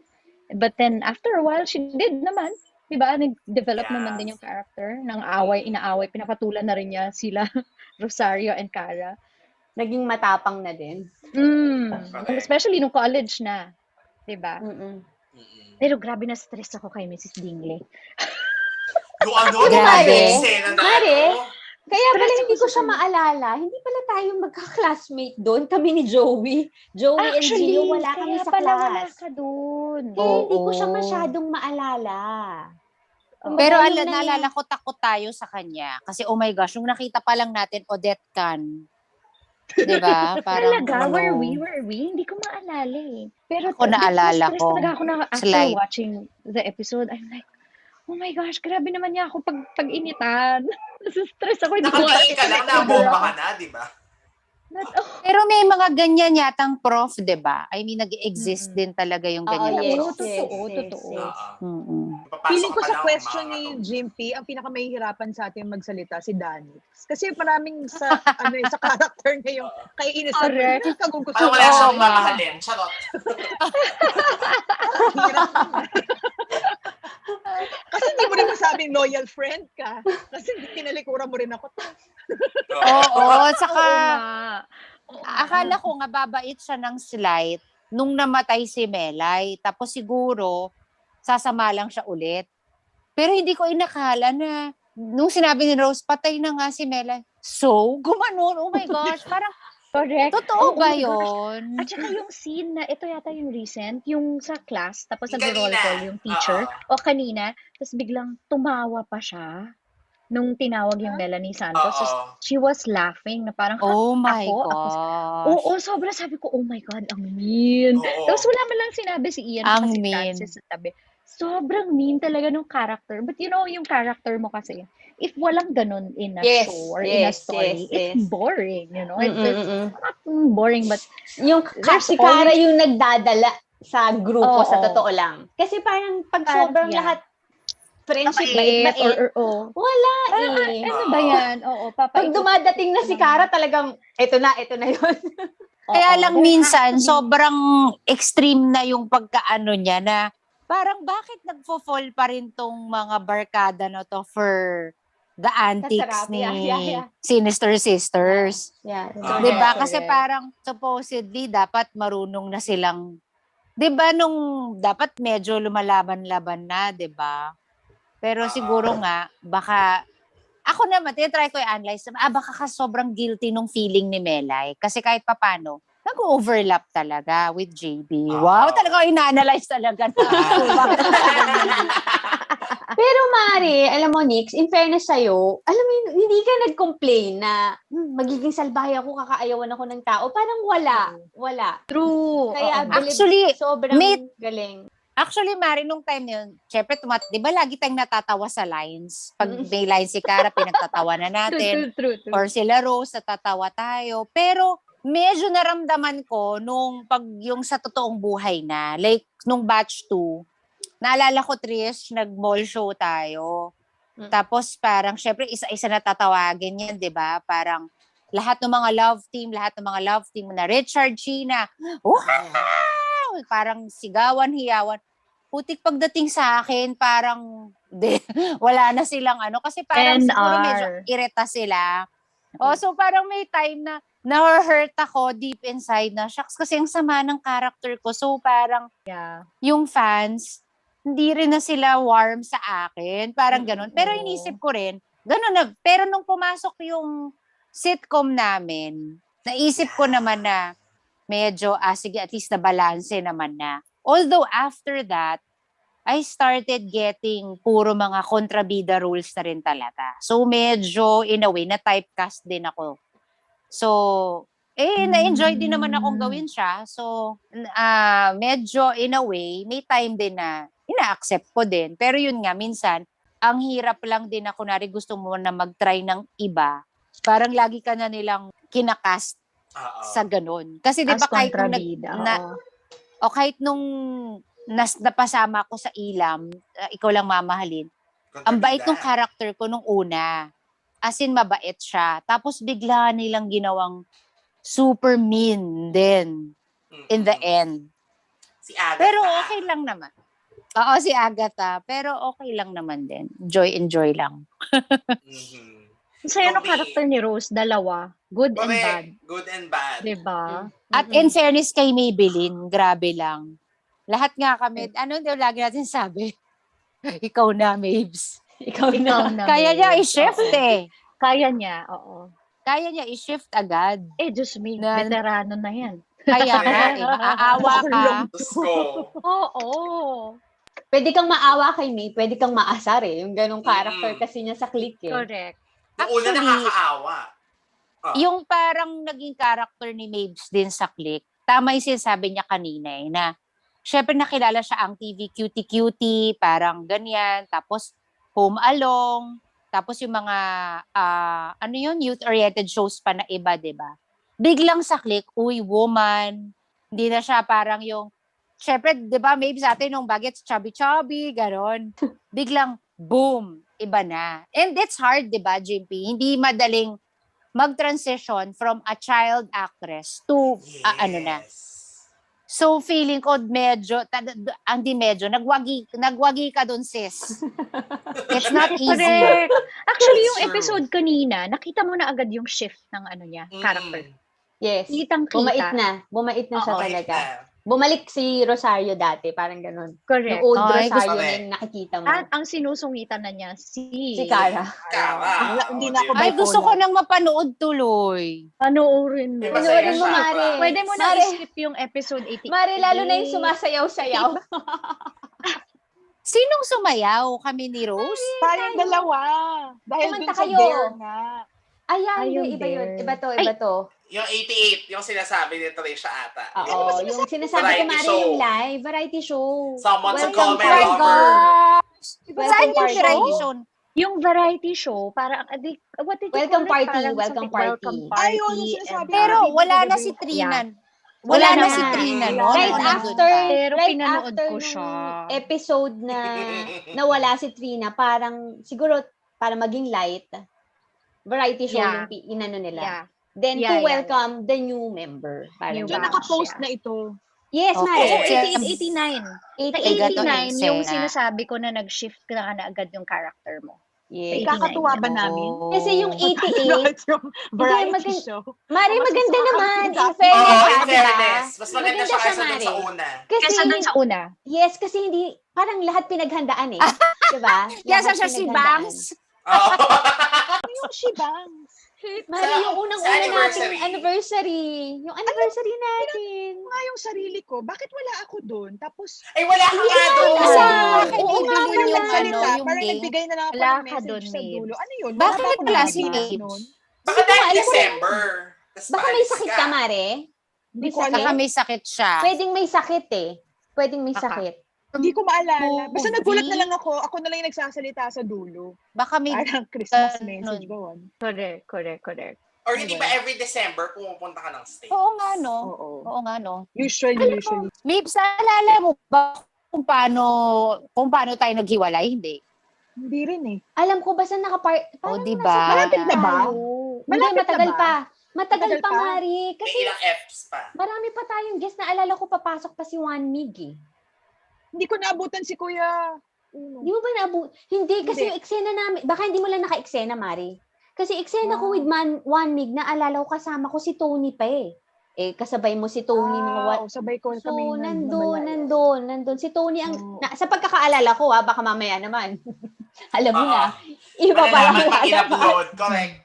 But then after a while, she did naman. 'Di ba? Nag-develop naman din yung character ng inaaway, pinapatulan na rin niya sila Rosario and Cara. Naging matapang na din. Especially nung college na. 'Di ba? Mm-mm. Pero grabe na stress ako kay Mrs. Dingley. Yung ano, Grabe. Mare, kaya pala Stress hindi ako ko sa siya maalala. Hindi pala tayo magka-classmate doon. Kami ni Joey. Joey and Gio, wala kami kaya sa pala wala class. ka doon. Kaya hindi ko siya masyadong maalala. Pero Kumbaga, yung naalala ko, takot tayo sa kanya. Kasi oh my gosh, nung nakita pa lang natin, Odette Can. Diba? Parang, Talaga, were we? Hindi ko maalala eh. Pero Ako naalala stress ko. talaga ako after Slide. watching the episode. I'm like, oh my gosh, grabe naman niya ako pag-initan. Nasa-stress ako. Hindi ko Nakatingin ka lang, nabomba ka na, di ba? Pero may mga ganyan yatang prof, diba? I mean, nag-exist din talaga yung ganyan na prof. Totoo. Feeling ko sa question ni Jimpy, ang pinakamahihirapan sa atin magsalita si Danny. Kasi maraming sa character niya yung kaiinis na Correct. kagugusto. Parang wala siyang mamahalin. Charot. Hirap. Kasi hindi mo rin masabing loyal friend ka. Kasi kinalikuran mo rin ako. Oo, saka, Oo. akala ko nga babait siya ng slight nung namatay si Melay. Tapos siguro, sasama lang siya ulit. Pero hindi ko inakala na nung sinabi ni Rose, patay na nga si Melay. So, gumanon. Oh my gosh. Parang, Correct. totoo Oh ba my gosh. yun? At saka yung scene na, ito yata yung recent, yung sa class, tapos Yung nag-roll kanina. call yung teacher, o kanina, tapos biglang tumawa pa siya nung tinawag yung Melanie Santos. Tapos she was laughing na parang, Oh my ako? gosh. Oo, sobra sabi ko, oh my God, ang mean. Tapos wala man lang sinabi si Ian Ang kasi si mean. Francis sa tabi. Sobrang mean talaga nung character. But you know, yung character mo kasi, if walang ganun in a show or in a story, it's boring, you know? It's not boring, but yung si Cara yung nagdadala sa grupo sa totoo lang. Kasi parang pag sobrang lahat friendship, bait, wala eh. Ano ba yan? Oo, pag dumadating na si Cara, talagang, ito na yun. Kaya lang minsan, sobrang extreme na yung pagkaano niya na parang bakit nagfo-fall pa rin tong mga barkada na to for the antics ni Sinister Sisters. Diba? Kasi parang supposedly dapat marunong na silang, diba nung dapat medyo lumalaban-laban na, diba? Pero siguro nga, baka, ako naman, tinatry ko i-analyze, baka ka sobrang guilty nung feeling ni Melay. Kasi kahit papano, nag-overlap talaga with JB. Wow, talaga ina-analyze talaga. Pero Mari, alam mo Nix, in fairness sa'yo, alam mo yun, hindi ka nag-complain na magiging salbahe ako, kakaayawan ako ng tao. Parang wala. True. Kaya Actually, sobrang galing. Actually, Mari, nung time na yun, syempre, di ba lagi tayong natatawa sa lines? Pag may line si Cara, pinagtatawanan natin. True. Or sila Rose, natatawa tayo. Pero, medyo naramdaman ko nung yung sa totoong buhay na. Like, nung batch 2, naalala ko, Trish, nag-mall show tayo. Tapos parang, syempre, isa-isa na tatawagin yan, di ba? Parang, lahat ng mga love team na Richard, Sheena, wow! Parang sigawan, hiyawan. Putik pagdating sa akin, parang, wala na silang kasi parang siguro medyo irita sila. So parang may time na na-hurt ako deep inside na, shucks, kasi ang sama ng character ko. So parang, yung fans, hindi rin na sila warm sa akin. Parang ganun. Pero inisip ko rin, ganun na. Pero nung pumasok yung sitcom namin, naisip ko naman na medyo, sige, at least na balance naman na. Although after that, I started getting puro mga kontrabida roles na rin talaga. So medyo, in a way, na-typecast din ako. So, na-enjoy din naman akong gawin siya. So, medyo, in a way, may time din na ina-accept ko din. Pero yun nga, minsan, ang hirap lang din na kunwari gusto mo na mag-try ng iba. Parang lagi ka na nilang kinakast sa ganun. Kasi di ba kahit kahit nung napasama ko sa Ilam, ikaw lang mamahalin, ang bait ng character ko nung una. As in, mabait siya. Tapos bigla nilang ginawang super mean din in the end. Si Agatha. Pero okay lang naman. Oo, si Agatha. Pero okay lang naman din. Enjoy lang. Sa'yo, character ni Rose, dalawa. Good and bad. Good and bad. Diba? At in fairness kay Maybelline, grabe lang. Lahat nga kami, lagi natin sabi? Ikaw na, Mabes. Ikaw na. Kaya niya i-shift Kaya niya, oo. Kaya niya i-shift agad. Diyos me, veterano na yan. Kaya nga, maaawa ka. Oo. Pwede kang maawa kay May, pwede kang maasar yung ganong character kasi niya sa Click Correct. Noong una nakakaawa. Yung parang naging character ni Mabes din sa Click, tama yung sinasabi niya kanina na syempre nakilala siya ang TV cutie-cutie, parang ganyan, tapos Home Along, tapos yung mga, youth-oriented shows pa na iba, diba? Biglang sa Click, woman, hindi na siya parang yung, syempre, diba, maybe sa atin nung bagets chubby-chubby, ganon. Biglang, boom, iba na. And it's hard, diba, JP? Hindi madaling mag-transition from a child actress to, So, feeling ko nagwagi ka dun, sis. It's not easy. Correct. Actually, yung episode kanina, nakita mo na agad yung shift ng character. Yes. Kitang-kita. Bumait na siya talaga. Bumalik si Rosario dati, parang ganun. Correct. Yung old Rosario na yung nakikita mo. At ang sinusungitan na niya, si Cara. Hindi na ako Ay, gusto ko nang mapanood tuloy. Panoorin mo. Panoorin mo, Mari. Pwede mo na i-skip yung episode 88. Mari, lalo na yung sumasayaw-sayaw. Sinong sumayaw? Kami ni Rose? Tayong dalawa. Dahil dun sa Dare nga. Ayan, iba yun. Iba to. Yung 88, yung sinasabi ni Trisha ata. Oo, yung sinasabi ko, Mari, yung live, variety show. Someone to Welcome call my lover. Saan yung variety show? Yung variety show, parang, what did you Welcome call it? party, Parang welcome something, party. welcome party. Ay, yun yung sinasabi. Pero wala na si Trina. Wala na si Trina, no? Right Pero pinanood ko nung siya. episode na nawala si Trina, parang, siguro, para maging light, variety show yung inano nila. Yeah. Then, to welcome the new member. Parang So, naka-post na ito. Yes, Mari. 89. Sa 89, yung sinasabi ko na nag-shift ka na agad yung character mo. Yes. Kakatuwa ba namin? Kasi yung 88, yung variety show. Mari, maganda naman. In fairness. Mas maganda siya kaysa dun sa una. Kaysa dun sa una. Yes, kasi hindi, parang lahat pinaghandaan Diba? Kesa Lahat siya si pinaghandaan. Bangs. Oo. Yung shibang. Mari, yung Sa unang-una anniversary. nating anniversary. Yung anniversary natin. Nga yung sarili ko, bakit wala ako doon? Tapos, Ay, wala ka nga doon. Kasi Wala. bakit Oo nga ibigin pala. yung salita, yung parang link? nagbigay na lang ako Wala ng ka message doon, sa Mabes. dulo. Ano yun? Bakit Wala ba akong wala nabasa si Mabes? nun? Baka Hindi ko dahil alam kung- December. Tas Baka may paalis sakit ka. ka, Mare. Hindi ko sakit? alam. Baka may sakit siya. Pwedeng may sakit eh. Pwedeng may Baka. sakit. Hindi ko maalala. Basta Movie? nagulat na lang ako. Ako na lang yung nagsasalita sa dulo. Baka may Parang Christmas ganun. message ba one? Correct. Or hindi ba every December pumupunta ka ng States? Oo nga, no? Oo. Oo nga, no? Usually. Mibs, alala mo ba kung paano tayo naghiwalay? Hindi. Hindi rin eh. Alam ko, basta parang diba? nasa Malapit na ba? tayo. Hindi, Malapit na matagal ba? pa. Matagal Matagal pa, pa? Mari. May Kasi ilang Fs pa. marami pa tayong guest na alala ko papasok pa si Juan Mig eh. Hindi ko naabutan si Kuya Uno. Di mo ba Hindi, kasi Hindi. yung eksena namin, baka hindi mo lang naka-eksena, Mari. Kasi eksena ko Ah. with Juan Mig na alala ko kasama ko si Tony pa eh. Eh, kasabay mo si Tony mga Sabay ko So, kami nandun. Si Tony ang, Oo. sa pagkakaalala ko baka mamaya naman. Alam mo na. Iba pa lang Malalaman pag lalabas. in-upload. Correct.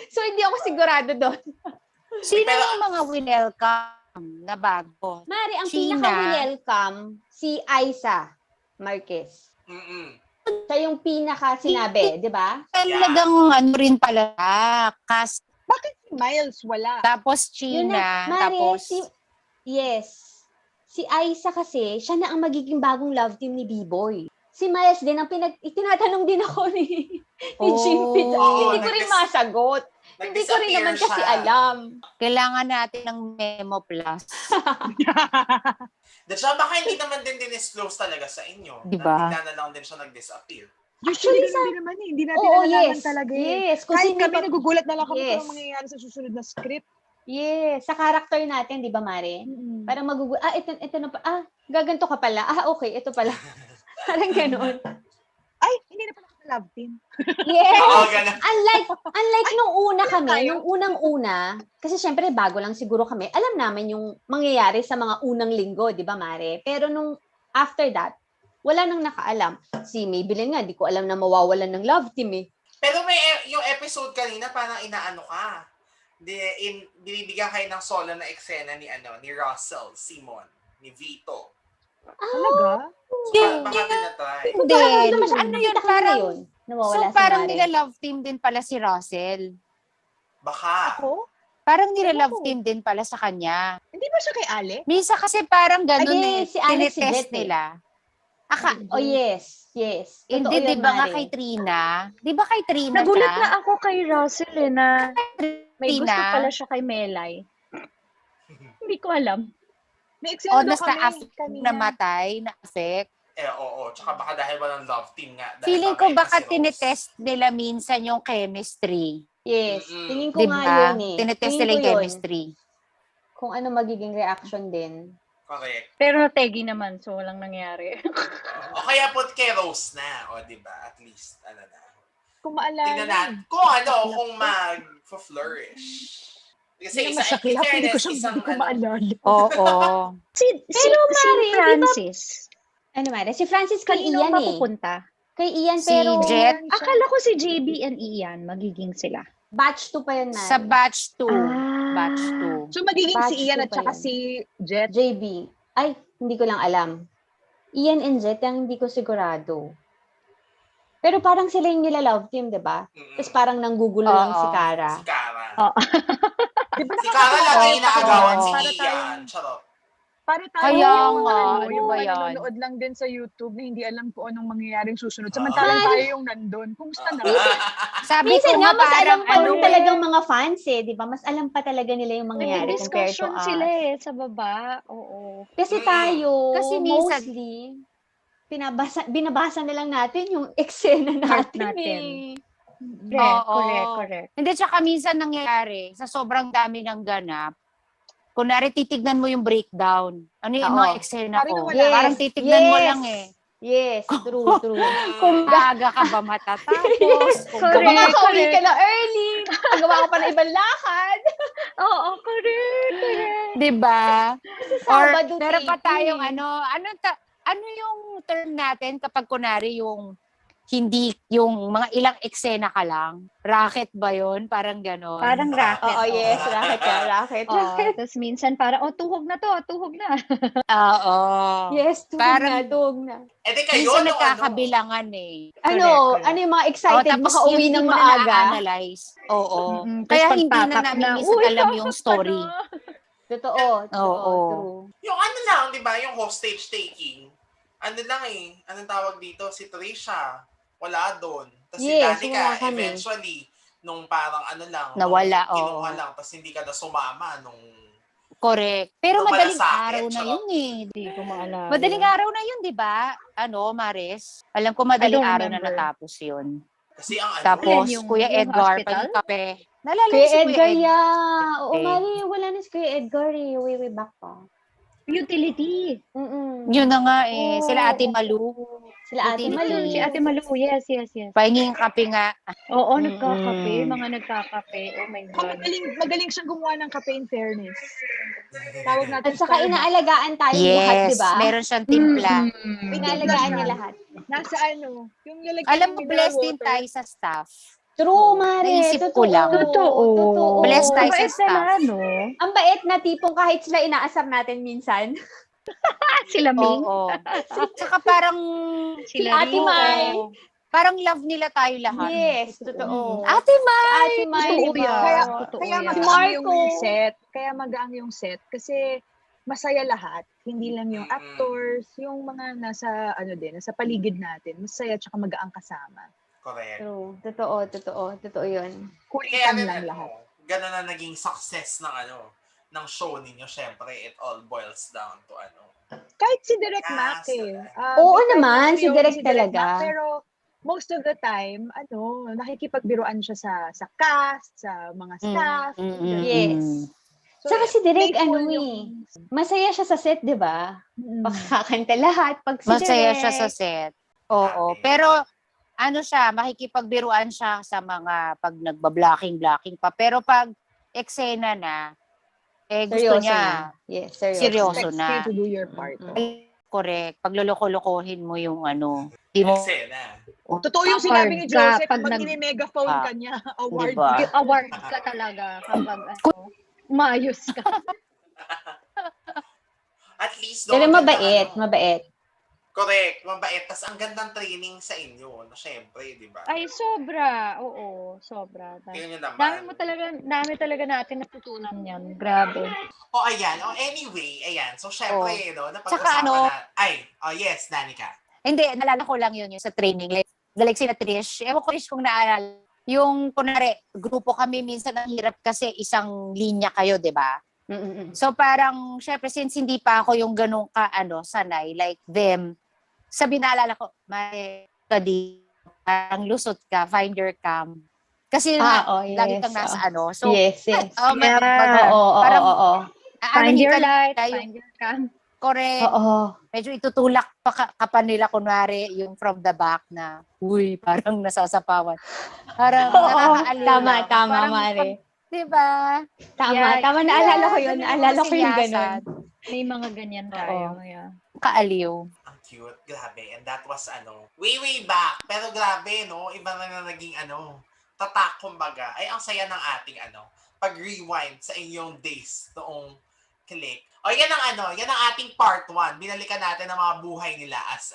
So, hindi ako sigurado doon. Sino Pero- yung mga winelcome na bago? Mari, ang China. pinaka-welcome, si Aiza Marquez. Mm-mm. Siya yung pinaka-sinabi, di ba? Talagang ano rin pala, cast, Bakit si Miles wala? tapos Yun na. China, Mari, tapos yes. Si Aiza kasi, siya na ang magiging bagong love team ni B-Boy. Si Miles din, tinatanong din ako ni Jimpy. Oo, Hindi ko rin masagot. Hindi ko rin naman kasi alam. kailangan natin ng Memo Plus. Siya baka hindi naman din dinisclose talaga sa inyo. Diba? Bigla na lang din siya nag-disappear. Usually, hindi naman eh. Hindi natin Oo, nalalaman yes. talaga eh. Yes. Kung Kahit sino kami pa- nagugulat na lang kami Yes. kung mangyayari sa susunod na script. Yes. Sa character natin, di ba, Mare? Parang ito na pa. Gaganto ka pala. Okay, ito pala. Parang ganoon. Ay, hindi na pala kami love team. Yes. Oo, ganun. Unlike nung una kami, tayo? nung unang-una, kasi syempre bago lang siguro kami, alam namin yung mangyayari sa mga unang linggo, di ba, Mare? Pero nung after that, wala nang nakaalam. Si Maybelline nga, di ko alam na mawawalan ng love team eh. Pero may yung episode kanina parang inaano ka. Binibigyan kayo ng solo na eksena ni Russell, Simon, ni Vito. Talaga? Baka tinatry. Hindi. Ano yun? Parang, Nawawala so parang si Mare. nila-love team din pala si Russell. Baka. Ako? Parang nila-love Ano? team din pala sa kanya. Hindi ba siya kay Ale? Minsan kasi parang ganun Ay, eh. si Alex si Tinitest Jet eh. nila. Oh, yes. Yes. Hindi, Totoo di yun, ba nga Mare. kay Trina? Di ba kay Trina Nagulat siya? na ako kay Russell na may gusto Trina? pala siya kay Melay. Hindi ko alam. May O, eksena daw nas kami na-affect, kanina. namatay, na-affect. Oo. Tsaka baka dahil walang love team nga. Dahil Feeling babae ko pa baka si Rose. tinetest nila minsan yung chemistry. Yes. Mm-mm. Tingin ko Di nga ba? yun eh. Tinetest Tingin nila ko yung yun. chemistry. Kung ano magiging reaction din. Correct. Pero nategi naman, so walang nangyari. O kaya put kay Rose na. O, di ba? At least, ano na. Kung maalala. Tingnan natin. Kung mag-flourish. Kasi Hindi naman saklap, hindi ko siya hindi ko maalala. Oo. Si Mari, di ba- Francis, Ano Mare? Si Francis kay kanino Ian eh. mapupunta? Kay Ian Si pero Jet. Akala ko si JB and Ian magiging sila. batch 2 pa yun, Mare. Sa batch 2. Ah. Batch 2. So, magiging Batch si Ian two at pa saka yun. si Jet. JB. Ay, hindi ko lang alam. Ian and Jet, ang hindi ko sigurado. Pero parang sila yung nila-love team, di ba? Tapos parang nanggugulo lang si Oo. Cara. Si Cara. Oo. Di ba Si Cara lagi inaagawan si Para Ian. tayong- Charot. Para tayo Kaya yung, nga, ano ano ba yan? nanonood lang din sa YouTube na hindi alam kung anong mangyayaring susunod. Ah. Samantalang tayo yung nandun. Kumusta na? Sabi ko Minsan nga, nga mas alam parang pa ano talagang mga fans eh, di ba? Mas alam pa talaga nila yung mangyayari compared to Nag-discussion us. sila eh, sa baba. Oo. Kasi Mm. tayo, Kasi minsan- mostly, binabasa na lang natin yung eksena Part natin, natin. eh. Correct. Hindi, tsaka minsan nangyayari, sa sobrang dami ng ganap, kunwari titignan mo yung breakdown. Ano yung Oo. mga eksena Parang ko? wala. Parang titignan mo lang eh. Yes, true. Kung gaga ka ba matatapos? Kung Kung Correct. makakauwi ka na early, magawa ka pa ng ibang lakad. Oo, correct. Diba? Kasi Or Sabado meron pa taping. tayong ano ano yung term natin kapag kunwari yung hindi, yung mga ilang eksena ka lang? Racket ba yun? Parang ganon. Parang racket. Oo, yes, racket ka, racket. Tapos minsan parang, tuhog na to, tuhog na. Oo. Yes, tugog na. Eh di kayo, Minsan no, nagkakabilangan eh. Correct. Ano yung mga excited Tapos makauwi yun, ng hindi mo na maaga? na-analyze. Oo. Mm-mm. Kaya Tapos hindi na pagtatak namin na, minsan "Uy, alam yung bakit story. ano?" Totoo, Oo. true. Yung ano lang, di ba, yung hostage taking, ano lang eh, anong tawag dito, si Trisha, wala doon. Tapos si Yes, Danica, wala kami. eventually, nung parang ano lang, Nawala, nung kinuha oo. lang, tapos hindi ka na sumama, nung Correct. Pero nung madaling malasakit, araw na charot. yun eh. Hindi ko maalala. Madaling araw na yun, di ba? Maris? Alam ko madaling I don't araw na remember. natapos yun. Kasi ang ano, Tapos, Alin, yung Kuya Edgar, hospital? kape. Nalala Kuya mo si Kuya Edgar, Edgar? yeah. Oo, Eh. Mari, wala na si Kuya Edgar eh. Way back pa. Utility. Yun na nga eh. Oo. Sila Ate Malu. Sila Ate Utility. Malu. Si Ate Malu, yes. Pahinging kape nga. Oo, Mm-mm. nagkakape. Mga nagkakape. Oh my God. Magaling siyang gumawa ng kape in fairness. Tawag natin At saka inaalagaan tayong lahat, di Yes. ba? Meron siyang timpla. Inaalagaan niya lahat. Nasa ano, yung lalagyan Alam ng mo, mineral blessed din water. tayo sa staff. True, Mare. Naisip ko Totoo. lang. Totoo. Blessed tayo sa Mabait staff. sila, no? Ang bait na tipong kahit sila inaasar natin minsan. Sila Ming. Oo. Tsaka parang, Sila Ate Rin. Mai. parang love nila tayo lahat. Yes, totoo. Ate Mai! Ate Mai, Totoo di ba? yan. Totoo Kaya yan. Si magaang Marco. yung set. Kaya magaang yung set. Kasi masaya lahat. Hindi lang yung actors, yung mga nasa nasa paligid natin. Masaya tsaka magaang kasama. correct. True. Totoo yun. Kaya Kulitan rin lang ano, lahat. ganun na naging success ng show ninyo. Syempre, it all boils down to Kahit si Direk Yes. Mac eh. Oo may time naman, na si seryoso Direk Mac, talaga. pero most of the time, nakikipagbiruan siya sa cast, sa mga staff. ganun. Yes. So, Saka si Direk, playful yung- masaya siya sa set, di ba? Mm. Pakakanta lahat. Pag si Masaya Direk, siya sa set. Oo. Happy. Pero, makikipagbiruan siya sa mga pag nagba-blocking pa. Pero pag eksena na, gusto seryoso niya. na. Yes, seryoso. Seryoso Expects na. you to do your part. Correct. Pag loloko-lokohin mo yung di mo, eksena. Totoo yung sinabi ni Award ka Joseph, pag pag nag- megaphone ka niya, award Diba? ka. Award ka talaga kapag maayos ka. At least, Pero ang ganda, mabait. Correct, mabait. Tas ang gandang training sa inyo, no? Syempre, di ba? Ay, sobra. Oo, sobra. Yun yun naman. Dami talaga natin natutunan yan. Grabe. Ayan. Anyway, ayan. So, syempre, no, Tsaka napag-usapan yes, Danica. Hindi, nalala ko lang yun, yung sa training. Like sila Trish. Ewan ko Trish kung naalala. Yung, kunwari, grupo kami, minsan ang hirap kasi isang linya kayo, di ba? So parang, syempre, since hindi pa ako yung ganun sanay, like them, sabi naalala ko, may study, parang lusot ka, find your cam. Kasi lagi kang nasa So, yes. parang, Find your ka- light, yung- find your cam. Correct. Oo. Medyo itutulak pa nila, kunwari, yung from the back na, uy, parang nasasapawan. Parang nakakaaliw lang. Tama, Parang, Mare. Diba? Yeah, Tama. Naalala ko yun. Naalala ko yung ganun. May mga ganyan tayo. Oo. Yeah. Kaaliw. Ang cute, grabe. And that was, way back. Pero grabe, no? Iba na naging, tatak, kumbaga. Ay, ang saya ng ating, pag-rewind sa inyong days noong Click. Yan ang ating part 1. Binalikan natin ang mga buhay nila as,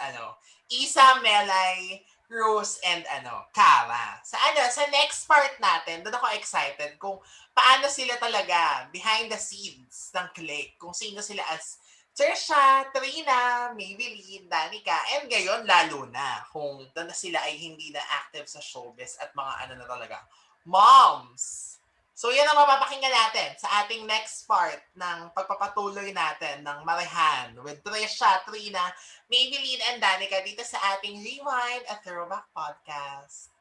Isa, Melay, Rose, and Cara. Sa next part natin, doon ako excited kung paano sila talaga behind the scenes ng Click. Kung sino sila as Trisha, Trina, Maybelline, Danica, and ngayon lalo na kung na sila ay hindi na active sa showbiz at mga na talaga, moms! So yan ang mapapakinggan natin sa ating next part ng pagpapatuloy natin ng Marihan with Trisha, Trina, Maybelline, and Danica dito sa ating Rewind a Throwback Podcast.